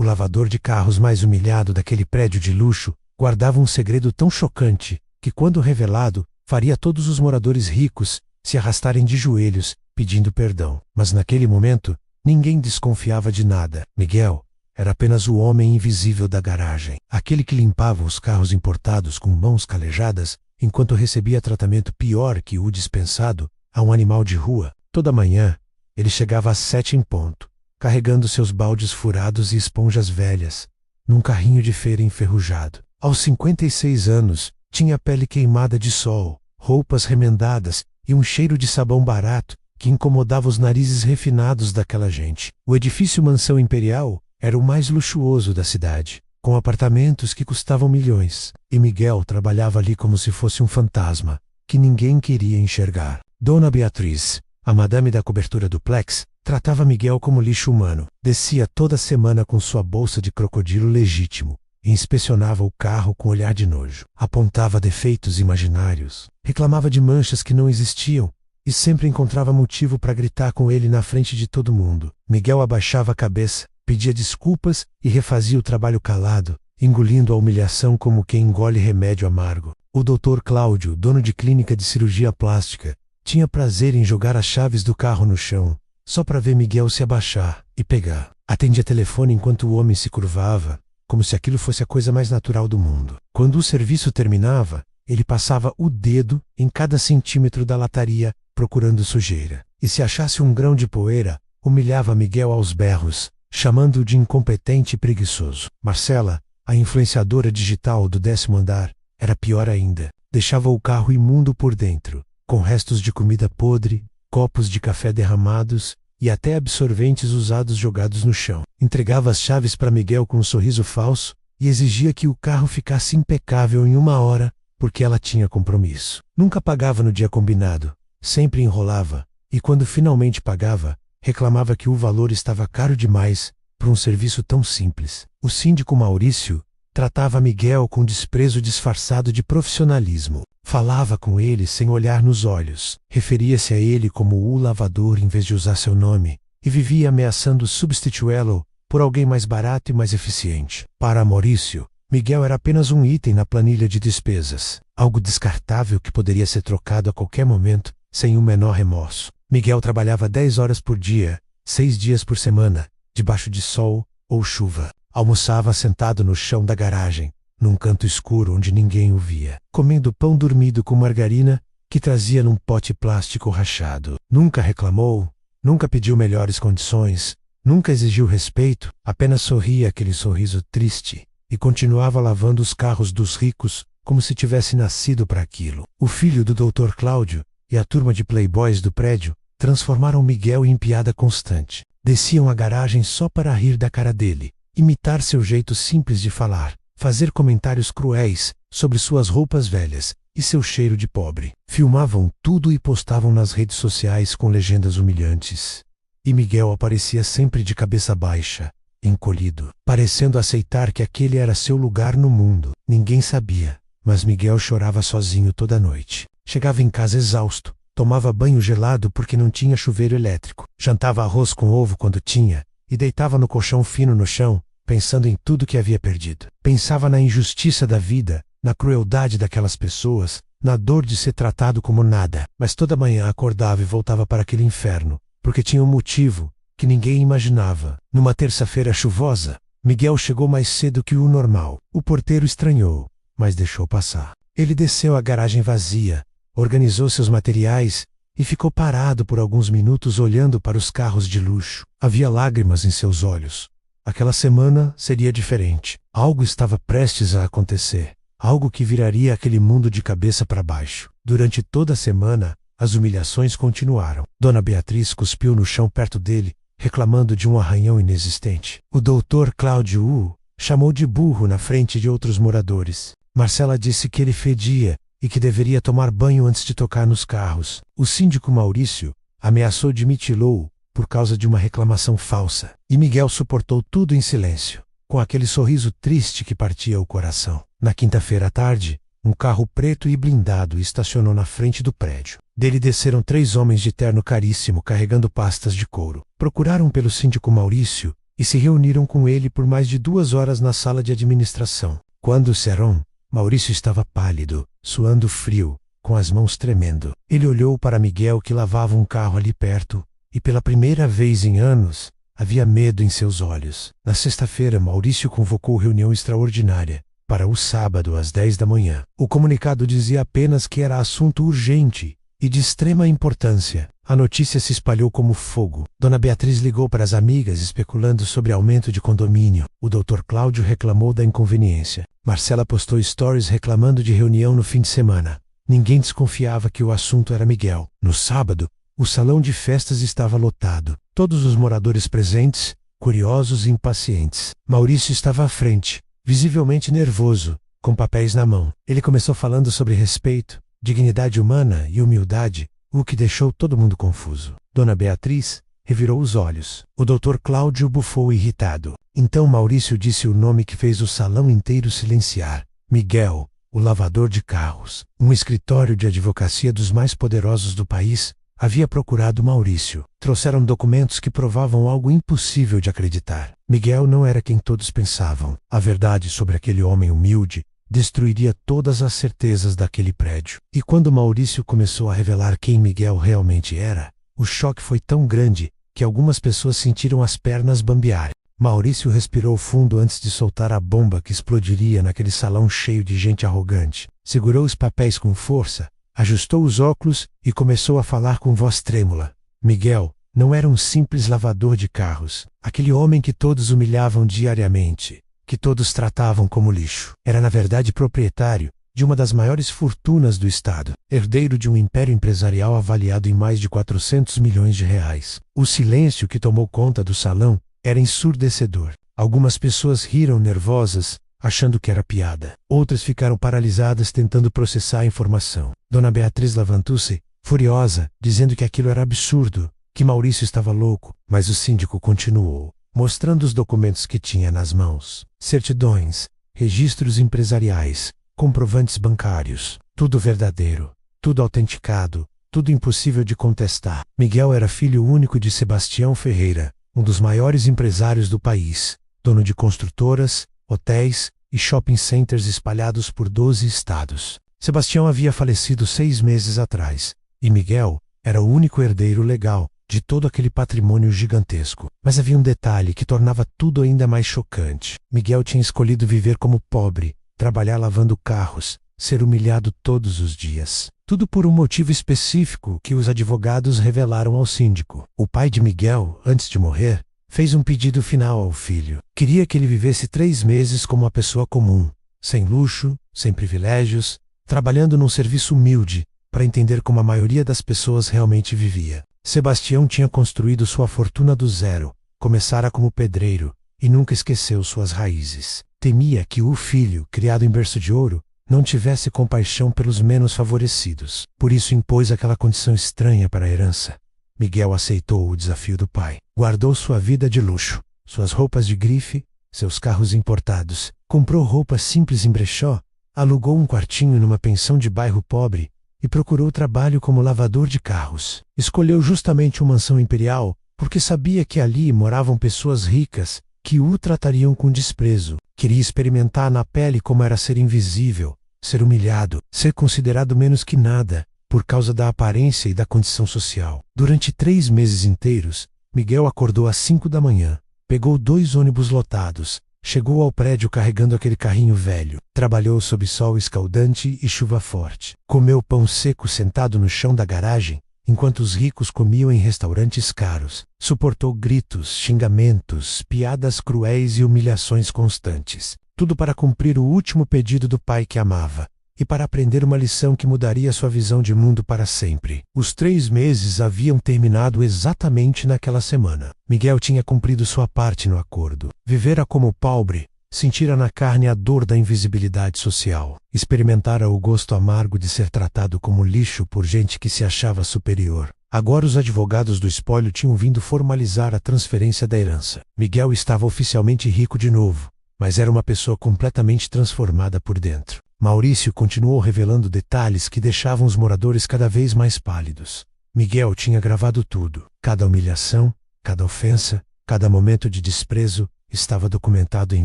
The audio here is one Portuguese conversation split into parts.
O lavador de carros mais humilhado daquele prédio de luxo guardava um segredo tão chocante que, quando revelado, faria todos os moradores ricos se arrastarem de joelhos, pedindo perdão. Mas naquele momento, ninguém desconfiava de nada. Miguel era apenas o homem invisível da garagem, aquele que limpava os carros importados com mãos calejadas, enquanto recebia tratamento pior que o dispensado a um animal de rua. Toda manhã, ele chegava às 7 em ponto, carregando seus baldes furados e esponjas velhas, num carrinho de feira enferrujado. Aos 56 anos, tinha a pele queimada de sol, roupas remendadas e um cheiro de sabão barato que incomodava os narizes refinados daquela gente. O edifício Mansão Imperial era o mais luxuoso da cidade, com apartamentos que custavam milhões, e Miguel trabalhava ali como se fosse um fantasma, que ninguém queria enxergar. Dona Beatriz, a madame da cobertura duplex, tratava Miguel como lixo humano. Descia toda semana com sua bolsa de crocodilo legítimo e inspecionava o carro com olhar de nojo. Apontava defeitos imaginários, reclamava de manchas que não existiam e sempre encontrava motivo para gritar com ele na frente de todo mundo. Miguel abaixava a cabeça, pedia desculpas e refazia o trabalho calado, engolindo a humilhação como quem engole remédio amargo. O Dr. Cláudio, dono de clínica de cirurgia plástica, tinha prazer em jogar as chaves do carro no chão, só para ver Miguel se abaixar e pegar. Atendia telefone enquanto o homem se curvava, como se aquilo fosse a coisa mais natural do mundo. Quando o serviço terminava, ele passava o dedo em cada centímetro da lataria, procurando sujeira. E se achasse um grão de poeira, humilhava Miguel aos berros, chamando-o de incompetente e preguiçoso. Marcela, a influenciadora digital do 10º andar, era pior ainda. Deixava o carro imundo por dentro, com restos de comida podre, copos de café derramados e até absorventes usados jogados no chão. Entregava as chaves para Miguel com um sorriso falso e exigia que o carro ficasse impecável em 1 hora, porque ela tinha compromisso. Nunca pagava no dia combinado, sempre enrolava, e quando finalmente pagava, reclamava que o valor estava caro demais para um serviço tão simples. O síndico Maurício tratava Miguel com desprezo disfarçado de profissionalismo. Falava com ele sem olhar nos olhos, referia-se a ele como o lavador em vez de usar seu nome, e vivia ameaçando substituí-lo por alguém mais barato e mais eficiente. Para Maurício, Miguel era apenas um item na planilha de despesas, algo descartável que poderia ser trocado a qualquer momento, sem o menor remorso. Miguel trabalhava 10 horas por dia, 6 dias por semana, debaixo de sol ou chuva. Almoçava sentado no chão da garagem, num canto escuro onde ninguém o via, comendo pão dormido com margarina que trazia num pote plástico rachado. Nunca reclamou, nunca pediu melhores condições, nunca exigiu respeito, apenas sorria aquele sorriso triste e continuava lavando os carros dos ricos como se tivesse nascido para aquilo. O filho do Dr. Cláudio e a turma de playboys do prédio transformaram Miguel em piada constante. Desciam a garagem só para rir da cara dele, imitar seu jeito simples de falar, fazer comentários cruéis sobre suas roupas velhas e seu cheiro de pobre. Filmavam tudo e postavam nas redes sociais com legendas humilhantes. E Miguel aparecia sempre de cabeça baixa, encolhido, parecendo aceitar que aquele era seu lugar no mundo. Ninguém sabia, mas Miguel chorava sozinho toda noite. Chegava em casa exausto, tomava banho gelado porque não tinha chuveiro elétrico, jantava arroz com ovo quando tinha e deitava no colchão fino no chão, pensando em tudo que havia perdido. Pensava na injustiça da vida, na crueldade daquelas pessoas, na dor de ser tratado como nada. Mas toda manhã acordava e voltava para aquele inferno, porque tinha um motivo que ninguém imaginava. Numa terça-feira chuvosa, Miguel chegou mais cedo que o normal. O porteiro estranhou, mas deixou passar. Ele desceu a garagem vazia, organizou seus materiais e ficou parado por alguns minutos olhando para os carros de luxo. Havia lágrimas em seus olhos. Aquela semana seria diferente. Algo estava prestes a acontecer. Algo que viraria aquele mundo de cabeça para baixo. Durante toda a semana, as humilhações continuaram. Dona Beatriz cuspiu no chão perto dele, reclamando de um arranhão inexistente. O Dr. Cláudio o chamou de burro na frente de outros moradores. Marcela disse que ele fedia e que deveria tomar banho antes de tocar nos carros. O síndico Maurício ameaçou de mutilá-lo por causa de uma reclamação falsa. E Miguel suportou tudo em silêncio, com aquele sorriso triste que partia o coração. Na quinta-feira à tarde, um carro preto e blindado estacionou na frente do prédio. Dele desceram 3 homens de terno caríssimo carregando pastas de couro. Procuraram pelo síndico Maurício e se reuniram com ele por mais de 2 horas na sala de administração. Quando Ceron, Maurício estava pálido, suando frio, com as mãos tremendo. Ele olhou para Miguel, que lavava um carro ali perto, e pela primeira vez em anos, havia medo em seus olhos. Na sexta-feira, Maurício convocou reunião extraordinária para o sábado às 10 da manhã. O comunicado dizia apenas que era assunto urgente e de extrema importância. A notícia se espalhou como fogo. Dona Beatriz ligou para as amigas especulando sobre aumento de condomínio. O Dr. Cláudio reclamou da inconveniência. Marcela postou stories reclamando de reunião no fim de semana. Ninguém desconfiava que o assunto era Miguel. No sábado, o salão de festas estava lotado. Todos os moradores presentes, curiosos e impacientes. Maurício estava à frente, visivelmente nervoso, com papéis na mão. Ele começou falando sobre respeito, dignidade humana e humildade, o que deixou todo mundo confuso. Dona Beatriz revirou os olhos. O Dr. Cláudio bufou irritado. Então Maurício disse o nome que fez o salão inteiro silenciar. Miguel, o lavador de carros. Um escritório de advocacia dos mais poderosos do país havia procurado Maurício. Trouxeram documentos que provavam algo impossível de acreditar. Miguel não era quem todos pensavam. A verdade sobre aquele homem humilde destruiria todas as certezas daquele prédio. E quando Maurício começou a revelar quem Miguel realmente era, o choque foi tão grande que algumas pessoas sentiram as pernas bambear. Maurício respirou fundo antes de soltar a bomba que explodiria naquele salão cheio de gente arrogante. Segurou os papéis com força, ajustou os óculos e começou a falar com voz trêmula. Miguel não era um simples lavador de carros. Aquele homem que todos humilhavam diariamente, que todos tratavam como lixo. Era na verdade proprietário de uma das maiores fortunas do estado, herdeiro de um império empresarial avaliado em mais de 400 milhões de reais. O silêncio que tomou conta do salão era ensurdecedor. Algumas pessoas riram nervosas, achando que era piada. Outras ficaram paralisadas tentando processar a informação. Dona Beatriz levantou-se, furiosa, dizendo que aquilo era absurdo, que Maurício estava louco, mas o síndico continuou, mostrando os documentos que tinha nas mãos. Certidões, registros empresariais, comprovantes bancários, tudo verdadeiro, tudo autenticado, tudo impossível de contestar. Miguel era filho único de Sebastião Ferreira, um dos maiores empresários do país, dono de construtoras, hotéis e shopping centers espalhados por 12 estados. Sebastião havia falecido 6 meses atrás, e Miguel era o único herdeiro legal de todo aquele patrimônio gigantesco. Mas havia um detalhe que tornava tudo ainda mais chocante. Miguel tinha escolhido viver como pobre, trabalhar lavando carros, ser humilhado todos os dias. Tudo por um motivo específico que os advogados revelaram ao síndico. O pai de Miguel, antes de morrer, fez um pedido final ao filho. Queria que ele vivesse 3 meses como uma pessoa comum, sem luxo, sem privilégios, trabalhando num serviço humilde, para entender como a maioria das pessoas realmente vivia. Sebastião tinha construído sua fortuna do zero, começara como pedreiro, e nunca esqueceu suas raízes. Temia que o filho, criado em berço de ouro, não tivesse compaixão pelos menos favorecidos. Por isso impôs aquela condição estranha para a herança. Miguel aceitou o desafio do pai. Guardou sua vida de luxo, suas roupas de grife, seus carros importados. Comprou roupas simples em brechó, alugou um quartinho numa pensão de bairro pobre e procurou trabalho como lavador de carros. Escolheu justamente uma mansão imperial porque sabia que ali moravam pessoas ricas que o tratariam com desprezo. Queria experimentar na pele como era ser invisível, ser humilhado, ser considerado menos que nada, por causa da aparência e da condição social. Durante 3 meses inteiros, Miguel acordou às 5 da manhã, pegou 2 ônibus lotados, chegou ao prédio carregando aquele carrinho velho, trabalhou sob sol escaldante e chuva forte, comeu pão seco sentado no chão da garagem, enquanto os ricos comiam em restaurantes caros, suportou gritos, xingamentos, piadas cruéis e humilhações constantes, tudo para cumprir o último pedido do pai que amava, e para aprender uma lição que mudaria sua visão de mundo para sempre. Os 3 meses haviam terminado exatamente naquela semana. Miguel tinha cumprido sua parte no acordo. Vivera como pobre, sentira na carne a dor da invisibilidade social. Experimentara o gosto amargo de ser tratado como lixo por gente que se achava superior. Agora os advogados do espólio tinham vindo formalizar a transferência da herança. Miguel estava oficialmente rico de novo, mas era uma pessoa completamente transformada por dentro. Maurício continuou revelando detalhes que deixavam os moradores cada vez mais pálidos. Miguel tinha gravado tudo, cada humilhação, cada ofensa, Cada momento de desprezo estava documentado em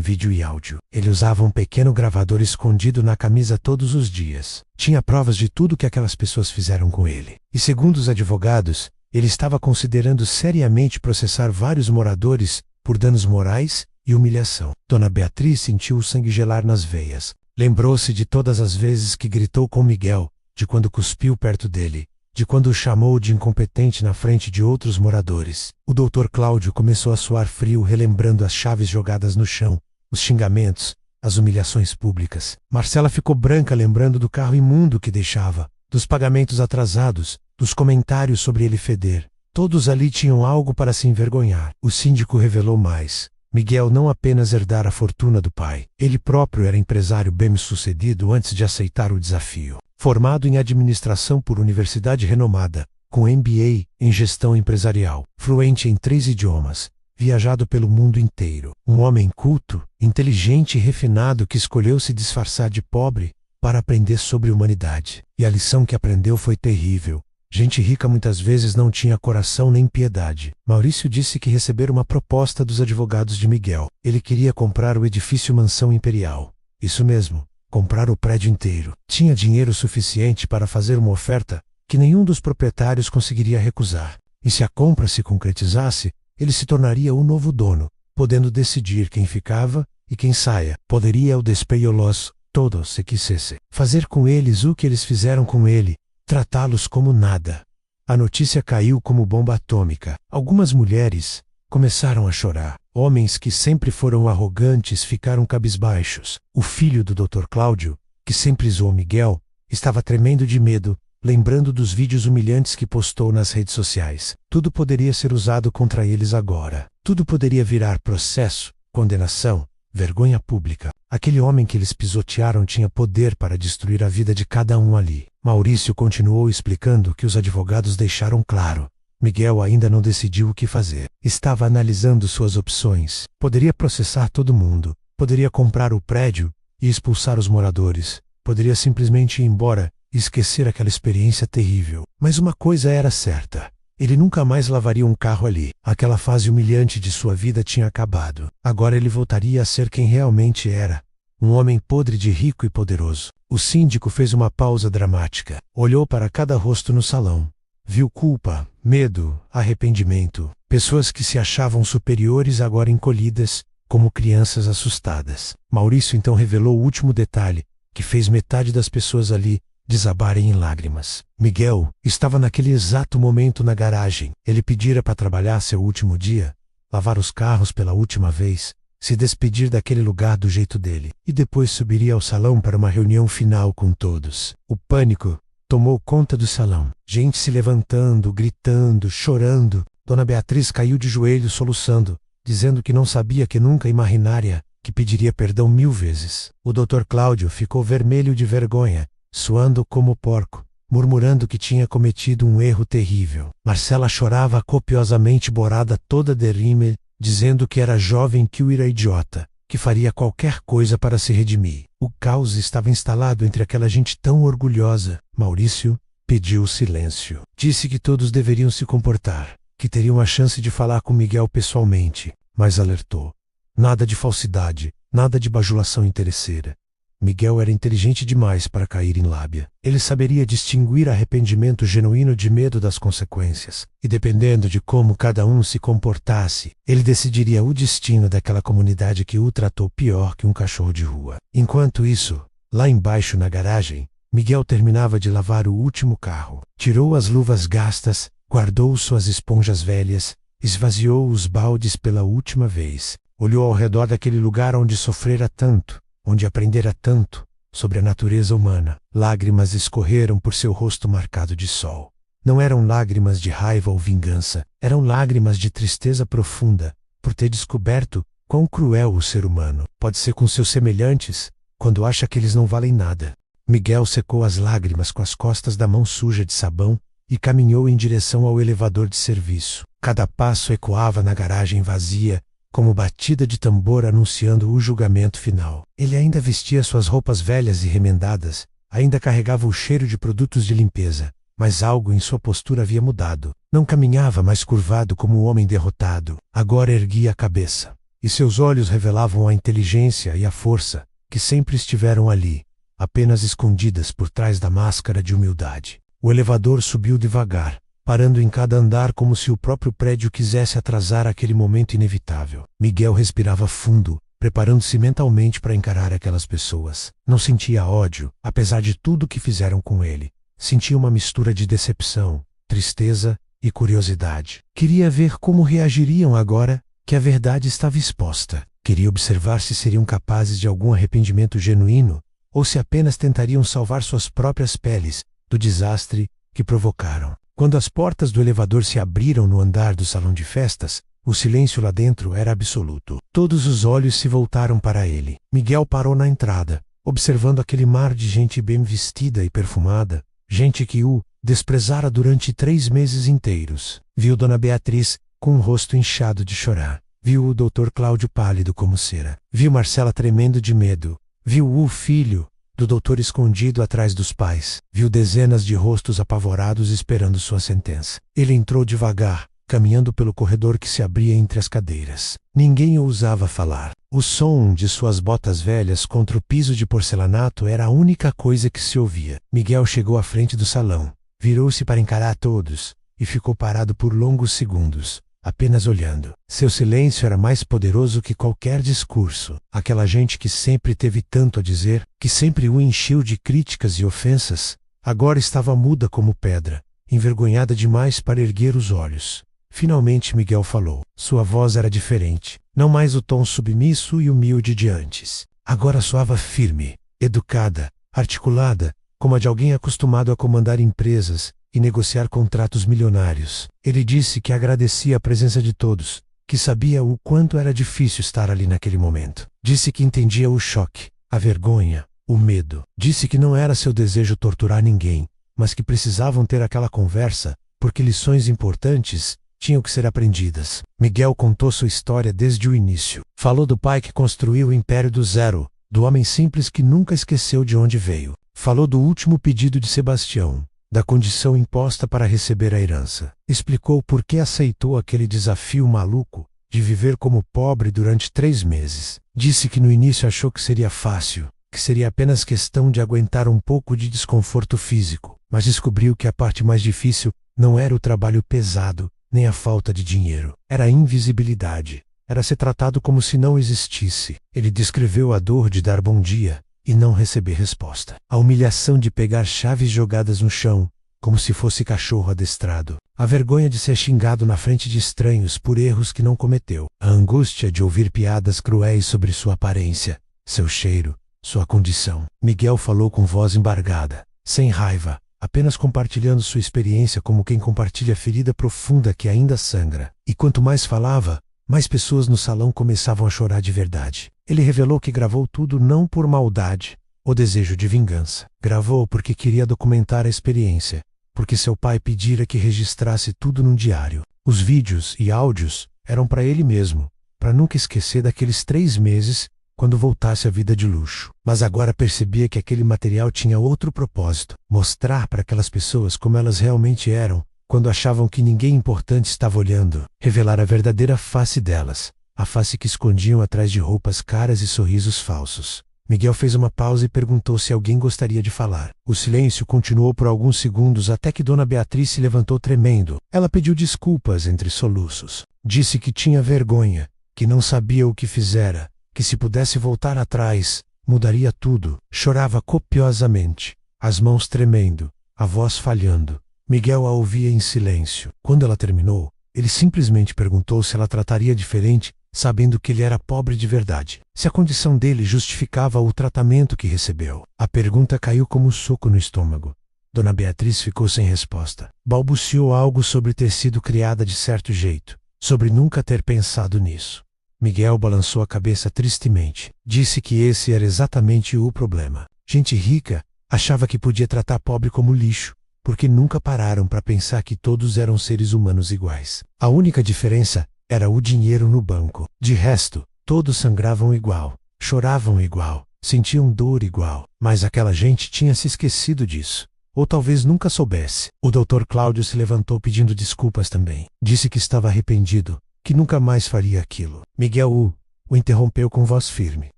vídeo e áudio. Ele usava um pequeno gravador escondido na camisa todos os dias. Tinha provas de tudo que aquelas pessoas fizeram com ele. E segundo os advogados, ele estava considerando seriamente processar vários moradores por danos morais e humilhação. Dona Beatriz sentiu o sangue gelar nas veias. Lembrou-se de todas as vezes que gritou com Miguel, de quando cuspiu perto dele, de quando o chamou de incompetente na frente de outros moradores. O Dr. Cláudio começou a suar frio relembrando as chaves jogadas no chão, os xingamentos, as humilhações públicas. Marcela ficou branca lembrando do carro imundo que deixava, dos pagamentos atrasados, dos comentários sobre ele feder. Todos ali tinham algo para se envergonhar. O síndico revelou mais. Miguel não apenas herdara a fortuna do pai, ele próprio era empresário bem-sucedido antes de aceitar o desafio. Formado em administração por universidade renomada, com MBA em gestão empresarial, fluente em 3 idiomas, viajado pelo mundo inteiro. Um homem culto, inteligente e refinado que escolheu se disfarçar de pobre para aprender sobre humanidade. E a lição que aprendeu foi terrível. Gente rica muitas vezes não tinha coração nem piedade. Maurício disse que recebera uma proposta dos advogados de Miguel. Ele queria comprar o edifício Mansão Imperial. Isso mesmo, comprar o prédio inteiro. Tinha dinheiro suficiente para fazer uma oferta que nenhum dos proprietários conseguiria recusar. E se a compra se concretizasse, ele se tornaria o novo dono, podendo decidir quem ficava e quem saia. Poderia o despejá-los todos se quisesse. Fazer com eles o que eles fizeram com ele. Tratá-los como nada. A notícia caiu como bomba atômica. Algumas mulheres começaram a chorar. Homens que sempre foram arrogantes ficaram cabisbaixos. O filho do Dr. Cláudio, que sempre zoou Miguel, estava tremendo de medo, lembrando dos vídeos humilhantes que postou nas redes sociais. Tudo poderia ser usado contra eles agora. Tudo poderia virar processo, condenação, vergonha pública. Aquele homem que eles pisotearam tinha poder para destruir a vida de cada um ali. Maurício continuou explicando que os advogados deixaram claro. Miguel ainda não decidiu o que fazer. Estava analisando suas opções. Poderia processar todo mundo. Poderia comprar o prédio e expulsar os moradores. Poderia simplesmente ir embora e esquecer aquela experiência terrível. Mas uma coisa era certa. Ele nunca mais lavaria um carro ali. Aquela fase humilhante de sua vida tinha acabado. Agora ele voltaria a ser quem realmente era. Um homem podre de rico e poderoso. O síndico fez uma pausa dramática. Olhou para cada rosto no salão. Viu culpa, medo, arrependimento. Pessoas que se achavam superiores agora encolhidas, como crianças assustadas. Maurício então revelou o último detalhe, que fez metade das pessoas ali desabarem em lágrimas. Miguel estava naquele exato momento na garagem. Ele pedira para trabalhar seu último dia, lavar os carros pela última vez, se despedir daquele lugar do jeito dele, e depois subiria ao salão para uma reunião final com todos. O pânico tomou conta do salão. Gente se levantando, gritando, chorando. Dona Beatriz caiu de joelhos soluçando, dizendo que não sabia que nunca imaginaria, que pediria perdão 1000 vezes. O Dr. Cláudio ficou vermelho de vergonha, suando como porco, murmurando que tinha cometido um erro terrível. Marcela chorava copiosamente borada toda de rímel, dizendo que era jovem que o era idiota, que faria qualquer coisa para se redimir. O caos estava instalado entre aquela gente tão orgulhosa. Maurício pediu silêncio. Disse que todos deveriam se comportar, que teriam a chance de falar com Miguel pessoalmente, mas alertou. Nada de falsidade, nada de bajulação interesseira. Miguel era inteligente demais para cair em lábia. Ele saberia distinguir arrependimento genuíno de medo das consequências. E dependendo de como cada um se comportasse, ele decidiria o destino daquela comunidade que o tratou pior que um cachorro de rua. Enquanto isso, lá embaixo na garagem, Miguel terminava de lavar o último carro. Tirou as luvas gastas, guardou suas esponjas velhas, esvaziou os baldes pela última vez. Olhou ao redor daquele lugar onde sofrera tanto, onde aprendera tanto sobre a natureza humana. Lágrimas escorreram por seu rosto marcado de sol. Não eram lágrimas de raiva ou vingança, eram lágrimas de tristeza profunda, por ter descoberto quão cruel o ser humano pode ser com seus semelhantes, quando acha que eles não valem nada. Miguel secou as lágrimas com as costas da mão suja de sabão e caminhou em direção ao elevador de serviço. Cada passo ecoava na garagem vazia, como batida de tambor anunciando o julgamento final. Ele ainda vestia suas roupas velhas e remendadas, ainda carregava o cheiro de produtos de limpeza, mas algo em sua postura havia mudado. Não caminhava mais curvado como o homem derrotado. Agora erguia a cabeça, e seus olhos revelavam a inteligência e a força que sempre estiveram ali, apenas escondidas por trás da máscara de humildade. O elevador subiu devagar, parando em cada andar como se o próprio prédio quisesse atrasar aquele momento inevitável. Miguel respirava fundo, preparando-se mentalmente para encarar aquelas pessoas. Não sentia ódio, apesar de tudo que fizeram com ele. Sentia uma mistura de decepção, tristeza e curiosidade. Queria ver como reagiriam agora que a verdade estava exposta. Queria observar se seriam capazes de algum arrependimento genuíno ou se apenas tentariam salvar suas próprias peles do desastre que provocaram. Quando as portas do elevador se abriram no andar do salão de festas, o silêncio lá dentro era absoluto. Todos os olhos se voltaram para ele. Miguel parou na entrada, observando aquele mar de gente bem vestida e perfumada, gente que o desprezara durante 3 meses inteiros. Viu Dona Beatriz com o rosto inchado de chorar. Viu o Dr. Cláudio pálido como cera. Viu Marcela tremendo de medo. Viu o filho do doutor escondido atrás dos pais. Viu dezenas de rostos apavorados esperando sua sentença. Ele entrou devagar, caminhando pelo corredor que se abria entre as cadeiras. Ninguém ousava falar. O som de suas botas velhas contra o piso de porcelanato era a única coisa que se ouvia. Miguel chegou à frente do salão, virou-se para encarar todos e ficou parado por longos segundos, apenas olhando. Seu silêncio era mais poderoso que qualquer discurso. Aquela gente que sempre teve tanto a dizer, que sempre o encheu de críticas e ofensas, agora estava muda como pedra, envergonhada demais para erguer os olhos. Finalmente Miguel falou. Sua voz era diferente, não mais o tom submisso e humilde de antes. Agora soava firme, educada, articulada, como a de alguém acostumado a comandar empresas e negociar contratos milionários. Ele disse que agradecia a presença de todos, que sabia o quanto era difícil estar ali naquele momento. Disse que entendia o choque, a vergonha, o medo. Disse que não era seu desejo torturar ninguém, mas que precisavam ter aquela conversa, porque lições importantes tinham que ser aprendidas. Miguel contou sua história desde o início. Falou do pai que construiu o império do zero, do homem simples que nunca esqueceu de onde veio. Falou do último pedido de Sebastião, da condição imposta para receber a herança. Explicou por que aceitou aquele desafio maluco de viver como pobre durante 3 meses. Disse que no início achou que seria fácil, que seria apenas questão de aguentar um pouco de desconforto físico, mas descobriu que a parte mais difícil não era o trabalho pesado, nem a falta de dinheiro. Era a invisibilidade. Era ser tratado como se não existisse. Ele descreveu a dor de dar bom dia e não receber resposta. A humilhação de pegar chaves jogadas no chão, como se fosse cachorro adestrado. A vergonha de ser xingado na frente de estranhos por erros que não cometeu. A angústia de ouvir piadas cruéis sobre sua aparência, seu cheiro, sua condição. Miguel falou com voz embargada, sem raiva, apenas compartilhando sua experiência como quem compartilha a ferida profunda que ainda sangra. E quanto mais falava, mais pessoas no salão começavam a chorar de verdade. Ele revelou que gravou tudo não por maldade ou desejo de vingança. Gravou porque queria documentar a experiência, porque seu pai pedira que registrasse tudo num diário. Os vídeos e áudios eram para ele mesmo, para nunca esquecer daqueles 3 meses quando voltasse à vida de luxo. Mas agora percebia que aquele material tinha outro propósito: mostrar para aquelas pessoas como elas realmente eram, quando achavam que ninguém importante estava olhando. Revelar a verdadeira face delas, a face que escondiam atrás de roupas caras e sorrisos falsos. Miguel fez uma pausa e perguntou se alguém gostaria de falar. O silêncio continuou por alguns segundos até que Dona Beatriz se levantou tremendo. Ela pediu desculpas entre soluços. Disse que tinha vergonha, que não sabia o que fizera, que se pudesse voltar atrás, mudaria tudo. Chorava copiosamente, as mãos tremendo, a voz falhando. Miguel a ouvia em silêncio. Quando ela terminou, ele simplesmente perguntou se ela trataria diferente, sabendo que ele era pobre de verdade. Se a condição dele justificava o tratamento que recebeu. A pergunta caiu como um soco no estômago. Dona Beatriz ficou sem resposta. Balbuciou algo sobre ter sido criada de certo jeito, sobre nunca ter pensado nisso. Miguel balançou a cabeça tristemente. Disse que esse era exatamente o problema. Gente rica achava que podia tratar pobre como lixo, porque nunca pararam para pensar que todos eram seres humanos iguais. A única diferença era o dinheiro no banco. De resto, todos sangravam igual, choravam igual, sentiam dor igual. Mas aquela gente tinha se esquecido disso. ou talvez nunca soubesse. O Dr. Cláudio se levantou pedindo desculpas também. Disse que estava arrependido, que nunca mais faria aquilo. Miguel o interrompeu com voz firme.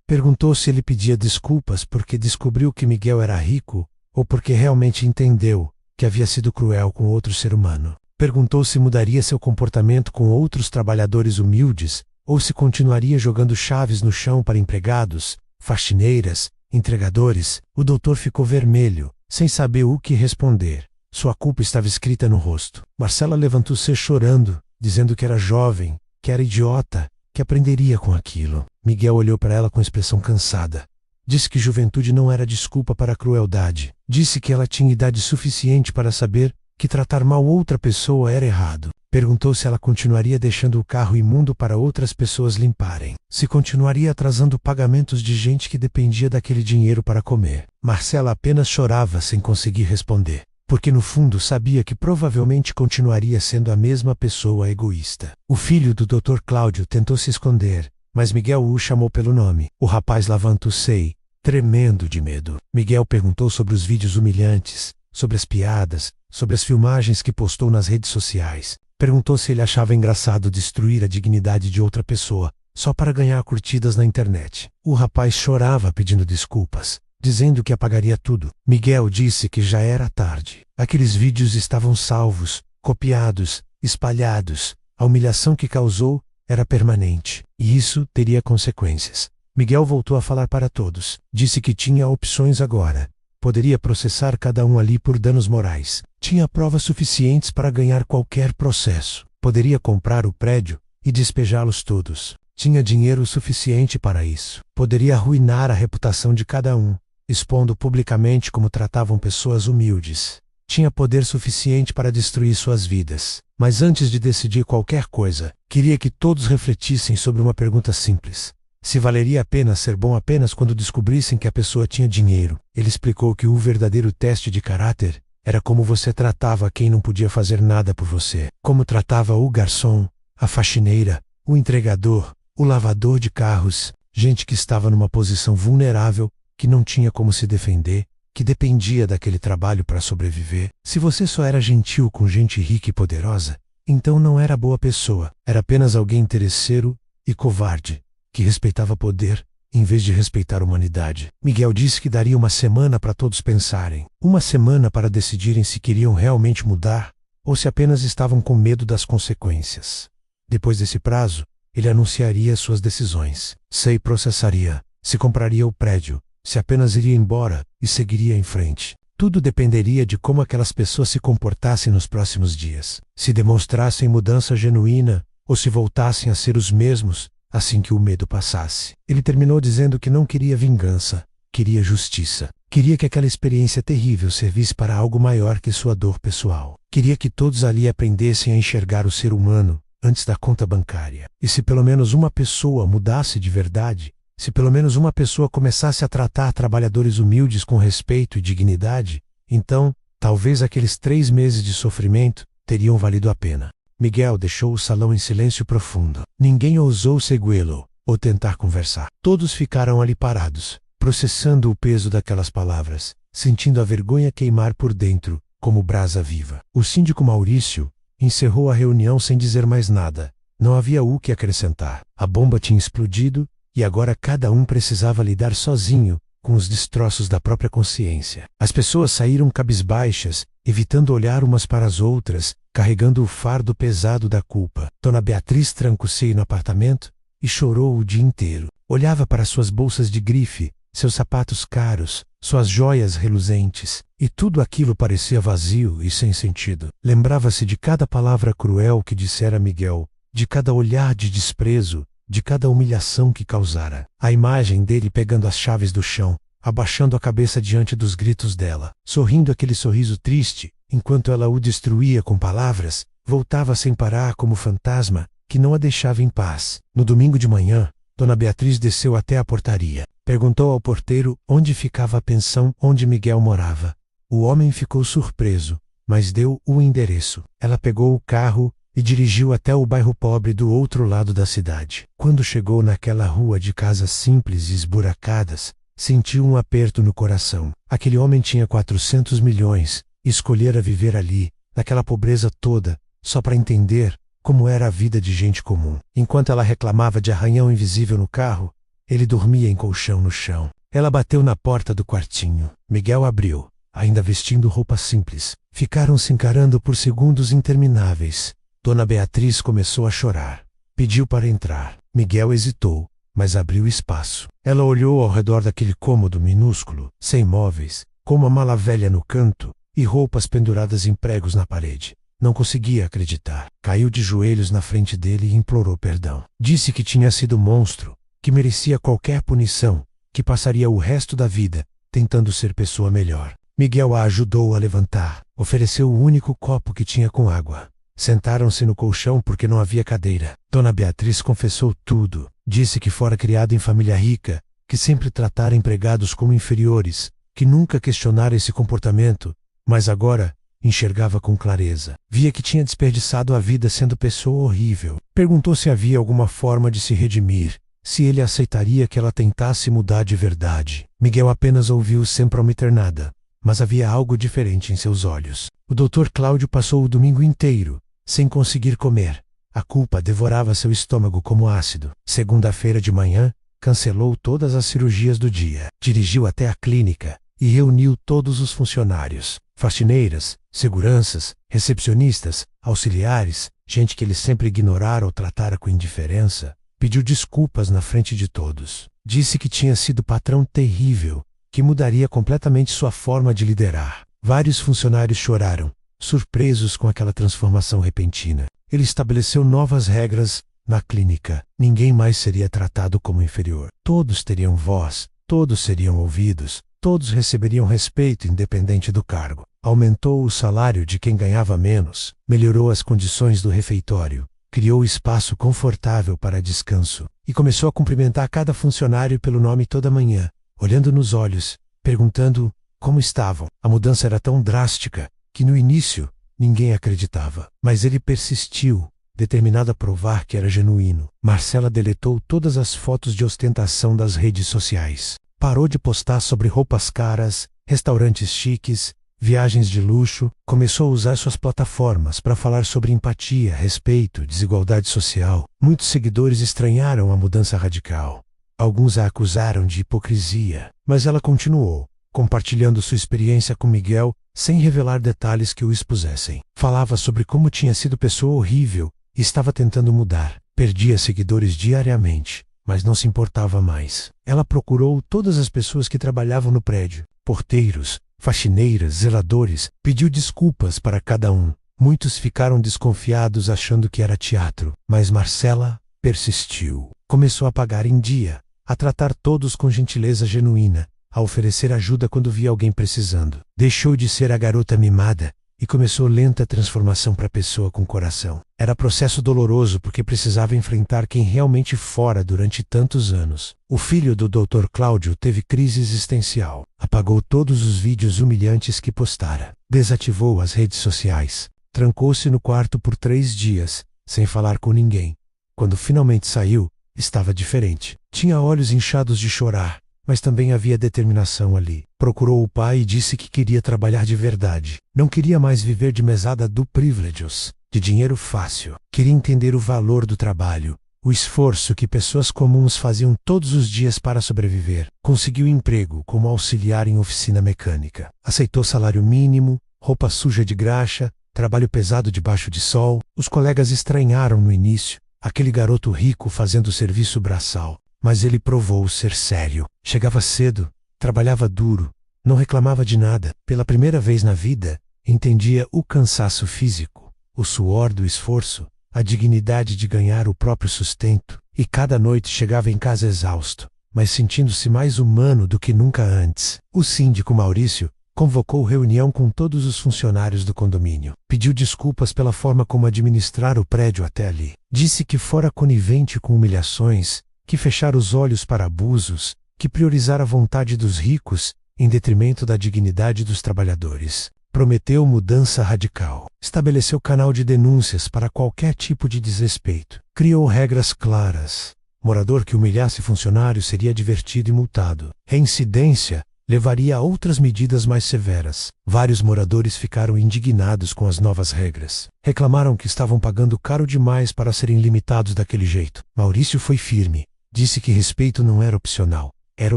Perguntou se ele pedia desculpas porque descobriu que Miguel era rico ou porque realmente entendeu que havia sido cruel com outro ser humano. Perguntou se mudaria seu comportamento com outros trabalhadores humildes ou se continuaria jogando chaves no chão para empregados, faxineiras, entregadores. O doutor ficou vermelho, sem saber o que responder. Sua culpa estava escrita no rosto. Marcela levantou-se chorando, dizendo que era jovem, que era idiota, que aprenderia com aquilo. Miguel olhou para ela com expressão cansada. Disse que juventude não era desculpa para a crueldade. Disse que ela tinha idade suficiente para saber que tratar mal outra pessoa era errado. Perguntou se ela continuaria deixando o carro imundo para outras pessoas limparem. Se continuaria atrasando pagamentos de gente que dependia daquele dinheiro para comer. Marcela apenas chorava sem conseguir responder, porque no fundo sabia que provavelmente continuaria sendo a mesma pessoa egoísta. O filho do Dr. Cláudio tentou se esconder, mas Miguel o chamou pelo nome. O rapaz levantou-se, tremendo de medo. Miguel perguntou sobre os vídeos humilhantes, sobre as piadas, sobre as filmagens que postou nas redes sociais. Perguntou se ele achava engraçado destruir a dignidade de outra pessoa, só para ganhar curtidas na internet. O rapaz chorava pedindo desculpas, dizendo que apagaria tudo. Miguel disse que já era tarde. Aqueles vídeos estavam salvos, copiados, espalhados. A humilhação que causou era permanente, e isso teria consequências. Miguel voltou a falar para todos. Disse que tinha opções agora. Poderia processar cada um ali por danos morais. Tinha provas suficientes para ganhar qualquer processo. Poderia comprar o prédio e despejá-los todos. Tinha dinheiro suficiente para isso. Poderia arruinar a reputação de cada um, expondo publicamente como tratavam pessoas humildes. Tinha poder suficiente para destruir suas vidas. Mas antes de decidir qualquer coisa, queria que todos refletissem sobre uma pergunta simples. Se valeria a pena ser bom apenas quando descobrissem que a pessoa tinha dinheiro. Ele explicou que o verdadeiro teste de caráter era como você tratava quem não podia fazer nada por você. Como tratava o garçom, a faxineira, o entregador, o lavador de carros, gente que estava numa posição vulnerável, que não tinha como se defender, que dependia daquele trabalho para sobreviver. Se você só era gentil com gente rica e poderosa, então não era boa pessoa. Era apenas alguém interesseiro e covarde, que respeitava poder, em vez de respeitar a humanidade. Miguel disse que daria uma semana para todos pensarem. Uma semana para decidirem se queriam realmente mudar, ou se apenas estavam com medo das consequências. Depois desse prazo, ele anunciaria suas decisões. Se processaria, se compraria o prédio, se apenas iria embora e seguiria em frente. Tudo dependeria de como aquelas pessoas se comportassem nos próximos dias. Se demonstrassem mudança genuína, ou se voltassem a ser os mesmos, assim que o medo passasse. Ele terminou dizendo que não queria vingança, queria justiça. Queria que aquela experiência terrível servisse para algo maior que sua dor pessoal. Queria que todos ali aprendessem a enxergar o ser humano antes da conta bancária. E se pelo menos uma pessoa mudasse de verdade, se pelo menos uma pessoa começasse a tratar trabalhadores humildes com respeito e dignidade, então, talvez aqueles 3 meses de sofrimento teriam valido a pena. Miguel deixou o salão em silêncio profundo. Ninguém ousou segui-lo ou tentar conversar. Todos ficaram ali parados, processando o peso daquelas palavras, sentindo a vergonha queimar por dentro, como brasa viva. O síndico Maurício encerrou a reunião sem dizer mais nada. Não havia o que acrescentar. A bomba tinha explodido e agora cada um precisava lidar sozinho com os destroços da própria consciência. As pessoas saíram cabisbaixas, evitando olhar umas para as outras, carregando o fardo pesado da culpa. Dona Beatriz trancou-se no apartamento e chorou o dia inteiro. Olhava para suas bolsas de grife, seus sapatos caros, suas joias reluzentes, e tudo aquilo parecia vazio e sem sentido. Lembrava-se de cada palavra cruel que dissera Miguel, de cada olhar de desprezo, de cada humilhação que causara. A imagem dele pegando as chaves do chão, abaixando a cabeça diante dos gritos dela, sorrindo aquele sorriso triste, enquanto ela o destruía com palavras, voltava sem parar como fantasma, que não a deixava em paz. No domingo de manhã, Dona Beatriz desceu até a portaria. Perguntou ao porteiro onde ficava a pensão onde Miguel morava. O homem ficou surpreso, mas deu o endereço. Ela pegou o carro e dirigiu até o bairro pobre do outro lado da cidade. Quando chegou naquela rua de casas simples e esburacadas, Sentiu um aperto no coração. Aquele homem tinha 400 milhões e escolhera viver ali, naquela pobreza toda, só para entender como era a vida de gente comum. Enquanto ela reclamava de arranhão invisível no carro, ele dormia em colchão no chão. Ela bateu na porta do quartinho. Miguel abriu, ainda vestindo roupa simples. Ficaram se encarando por segundos intermináveis. Dona Beatriz começou a chorar. Pediu para entrar. Miguel hesitou, mas abriu espaço. Ela olhou ao redor daquele cômodo minúsculo, sem móveis, com uma mala velha no canto e roupas penduradas em pregos na parede. Não conseguia acreditar. Caiu de joelhos na frente dele e implorou perdão. Disse que tinha sido monstro, que merecia qualquer punição, que passaria o resto da vida tentando ser pessoa melhor. Miguel a ajudou a levantar, ofereceu o único copo que tinha com água. Sentaram-se no colchão porque não havia cadeira. Dona Beatriz confessou tudo. Disse que fora criada em família rica, que sempre tratara empregados como inferiores, que nunca questionara esse comportamento, mas agora enxergava com clareza. Via que tinha desperdiçado a vida sendo pessoa horrível. Perguntou se havia alguma forma de se redimir, se ele aceitaria que ela tentasse mudar de verdade. Miguel apenas ouviu sem prometer nada, mas havia algo diferente em seus olhos. O Dr. Cláudio passou o domingo inteiro sem conseguir comer. A culpa devorava seu estômago como ácido. Segunda-feira de manhã, cancelou todas as cirurgias do dia. Dirigiu até a clínica e reuniu todos os funcionários. Faxineiras, seguranças, recepcionistas, auxiliares, gente que ele sempre ignorara ou tratara com indiferença. Pediu desculpas na frente de todos. Disse que tinha sido patrão terrível, que mudaria completamente sua forma de liderar. Vários funcionários choraram, surpresos com aquela transformação repentina. Ele estabeleceu novas regras na clínica. Ninguém mais seria tratado como inferior. Todos teriam voz, todos seriam ouvidos, todos receberiam respeito independente do cargo. Aumentou o salário de quem ganhava menos, melhorou as condições do refeitório, criou espaço confortável para descanso e começou a cumprimentar cada funcionário pelo nome toda manhã, olhando nos olhos, perguntando como estavam. A mudança era tão drástica que no início ninguém acreditava, mas ele persistiu, determinado a provar que era genuíno. Marcela deletou todas as fotos de ostentação das redes sociais. Parou de postar sobre roupas caras, restaurantes chiques, viagens de luxo. Começou a usar suas plataformas para falar sobre empatia, respeito, desigualdade social. Muitos seguidores estranharam a mudança radical. Alguns a acusaram de hipocrisia, mas ela continuou, compartilhando sua experiência com Miguel sem revelar detalhes que o expusessem. Falava sobre como tinha sido pessoa horrível e estava tentando mudar. Perdia seguidores diariamente, mas não se importava mais. Ela procurou todas as pessoas que trabalhavam no prédio, porteiros, faxineiras, zeladores, pediu desculpas para cada um. Muitos ficaram desconfiados achando que era teatro, mas Marcela persistiu. Começou a pagar em dia, a tratar todos com gentileza genuína, a oferecer ajuda quando via alguém precisando. Deixou de ser a garota mimada e começou lenta transformação para a pessoa com coração. Era processo doloroso porque precisava enfrentar quem realmente fora durante tantos anos. O filho do Dr. Cláudio teve crise existencial. Apagou todos os vídeos humilhantes que postara. Desativou as redes sociais. Trancou-se no quarto por 3 dias, sem falar com ninguém. Quando finalmente saiu, estava diferente. Tinha olhos inchados de chorar, mas também havia determinação ali. Procurou o pai e disse que queria trabalhar de verdade. Não queria mais viver de mesada do privilegios, de dinheiro fácil. Queria entender o valor do trabalho, o esforço que pessoas comuns faziam todos os dias para sobreviver. Conseguiu emprego como auxiliar em oficina mecânica. Aceitou salário mínimo, roupa suja de graxa, trabalho pesado debaixo de sol. Os colegas estranharam no início, aquele garoto rico fazendo serviço braçal. Mas ele provou ser sério. Chegava cedo, trabalhava duro, não reclamava de nada. Pela primeira vez na vida, entendia o cansaço físico, o suor do esforço, a dignidade de ganhar o próprio sustento. E cada noite chegava em casa exausto, mas sentindo-se mais humano do que nunca antes. O síndico Maurício convocou reunião com todos os funcionários do condomínio. Pediu desculpas pela forma como administrar o prédio até ali. Disse que fora conivente com humilhações, que fechara os olhos para abusos, que priorizara a vontade dos ricos em detrimento da dignidade dos trabalhadores. Prometeu mudança radical. Estabeleceu canal de denúncias para qualquer tipo de desrespeito. Criou regras claras. Morador que humilhasse funcionário seria advertido e multado. Reincidência levaria a outras medidas mais severas. Vários moradores ficaram indignados com as novas regras. Reclamaram que estavam pagando caro demais para serem limitados daquele jeito. Maurício foi firme. Disse que respeito não era opcional, era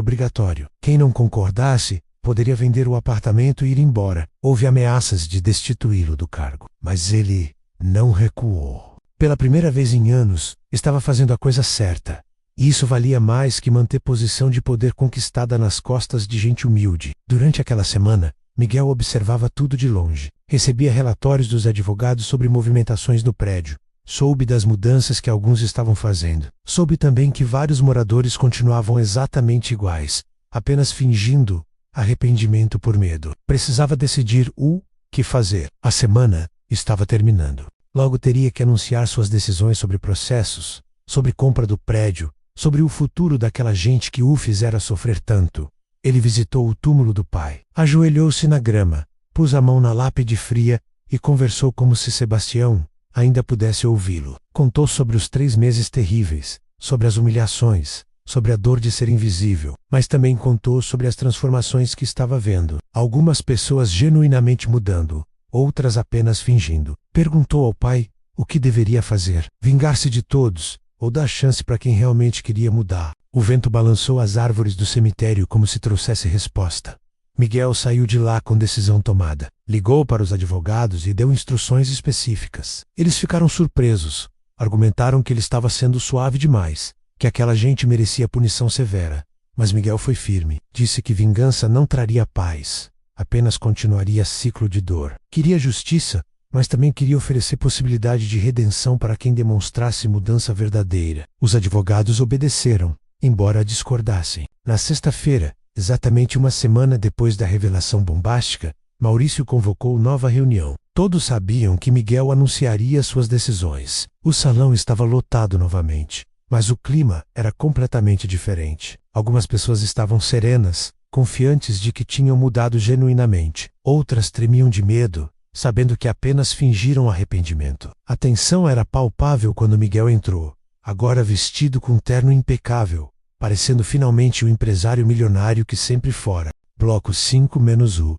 obrigatório. Quem não concordasse poderia vender o apartamento e ir embora. Houve ameaças de destituí-lo do cargo, mas ele não recuou. Pela primeira vez em anos, estava fazendo a coisa certa. E isso valia mais que manter posição de poder conquistada nas costas de gente humilde. Durante aquela semana, Miguel observava tudo de longe. Recebia relatórios dos advogados sobre movimentações no prédio. Soube das mudanças que alguns estavam fazendo. Soube também que vários moradores continuavam exatamente iguais, apenas fingindo arrependimento por medo. Precisava decidir o que fazer. A semana estava terminando. Logo teria que anunciar suas decisões sobre processos, sobre compra do prédio, sobre o futuro daquela gente que o fizera sofrer tanto. Ele visitou o túmulo do pai. Ajoelhou-se na grama, pôs a mão na lápide fria e conversou como se Sebastião ainda pudesse ouvi-lo. Contou sobre os 3 meses terríveis, sobre as humilhações, sobre a dor de ser invisível, mas também contou sobre as transformações que estava vendo. Algumas pessoas genuinamente mudando, outras apenas fingindo. Perguntou ao pai o que deveria fazer: vingar-se de todos, ou dar chance para quem realmente queria mudar. O vento balançou as árvores do cemitério como se trouxesse resposta. Miguel saiu de lá com decisão tomada. Ligou para os advogados e deu instruções específicas. Eles ficaram surpresos. Argumentaram que ele estava sendo suave demais, que aquela gente merecia punição severa. Mas Miguel foi firme. Disse que vingança não traria paz, apenas continuaria ciclo de dor. Queria justiça, mas também queria oferecer possibilidade de redenção para quem demonstrasse mudança verdadeira. Os advogados obedeceram, embora discordassem. Na sexta-feira, exatamente uma semana depois da revelação bombástica, Maurício convocou nova reunião. Todos sabiam que Miguel anunciaria suas decisões. O salão estava lotado novamente, mas o clima era completamente diferente. Algumas pessoas estavam serenas, confiantes de que tinham mudado genuinamente. Outras tremiam de medo, sabendo que apenas fingiram arrependimento. A tensão era palpável quando Miguel entrou, agora vestido com um terno impecável, parecendo finalmente o empresário milionário que sempre fora. Bloco 5-U.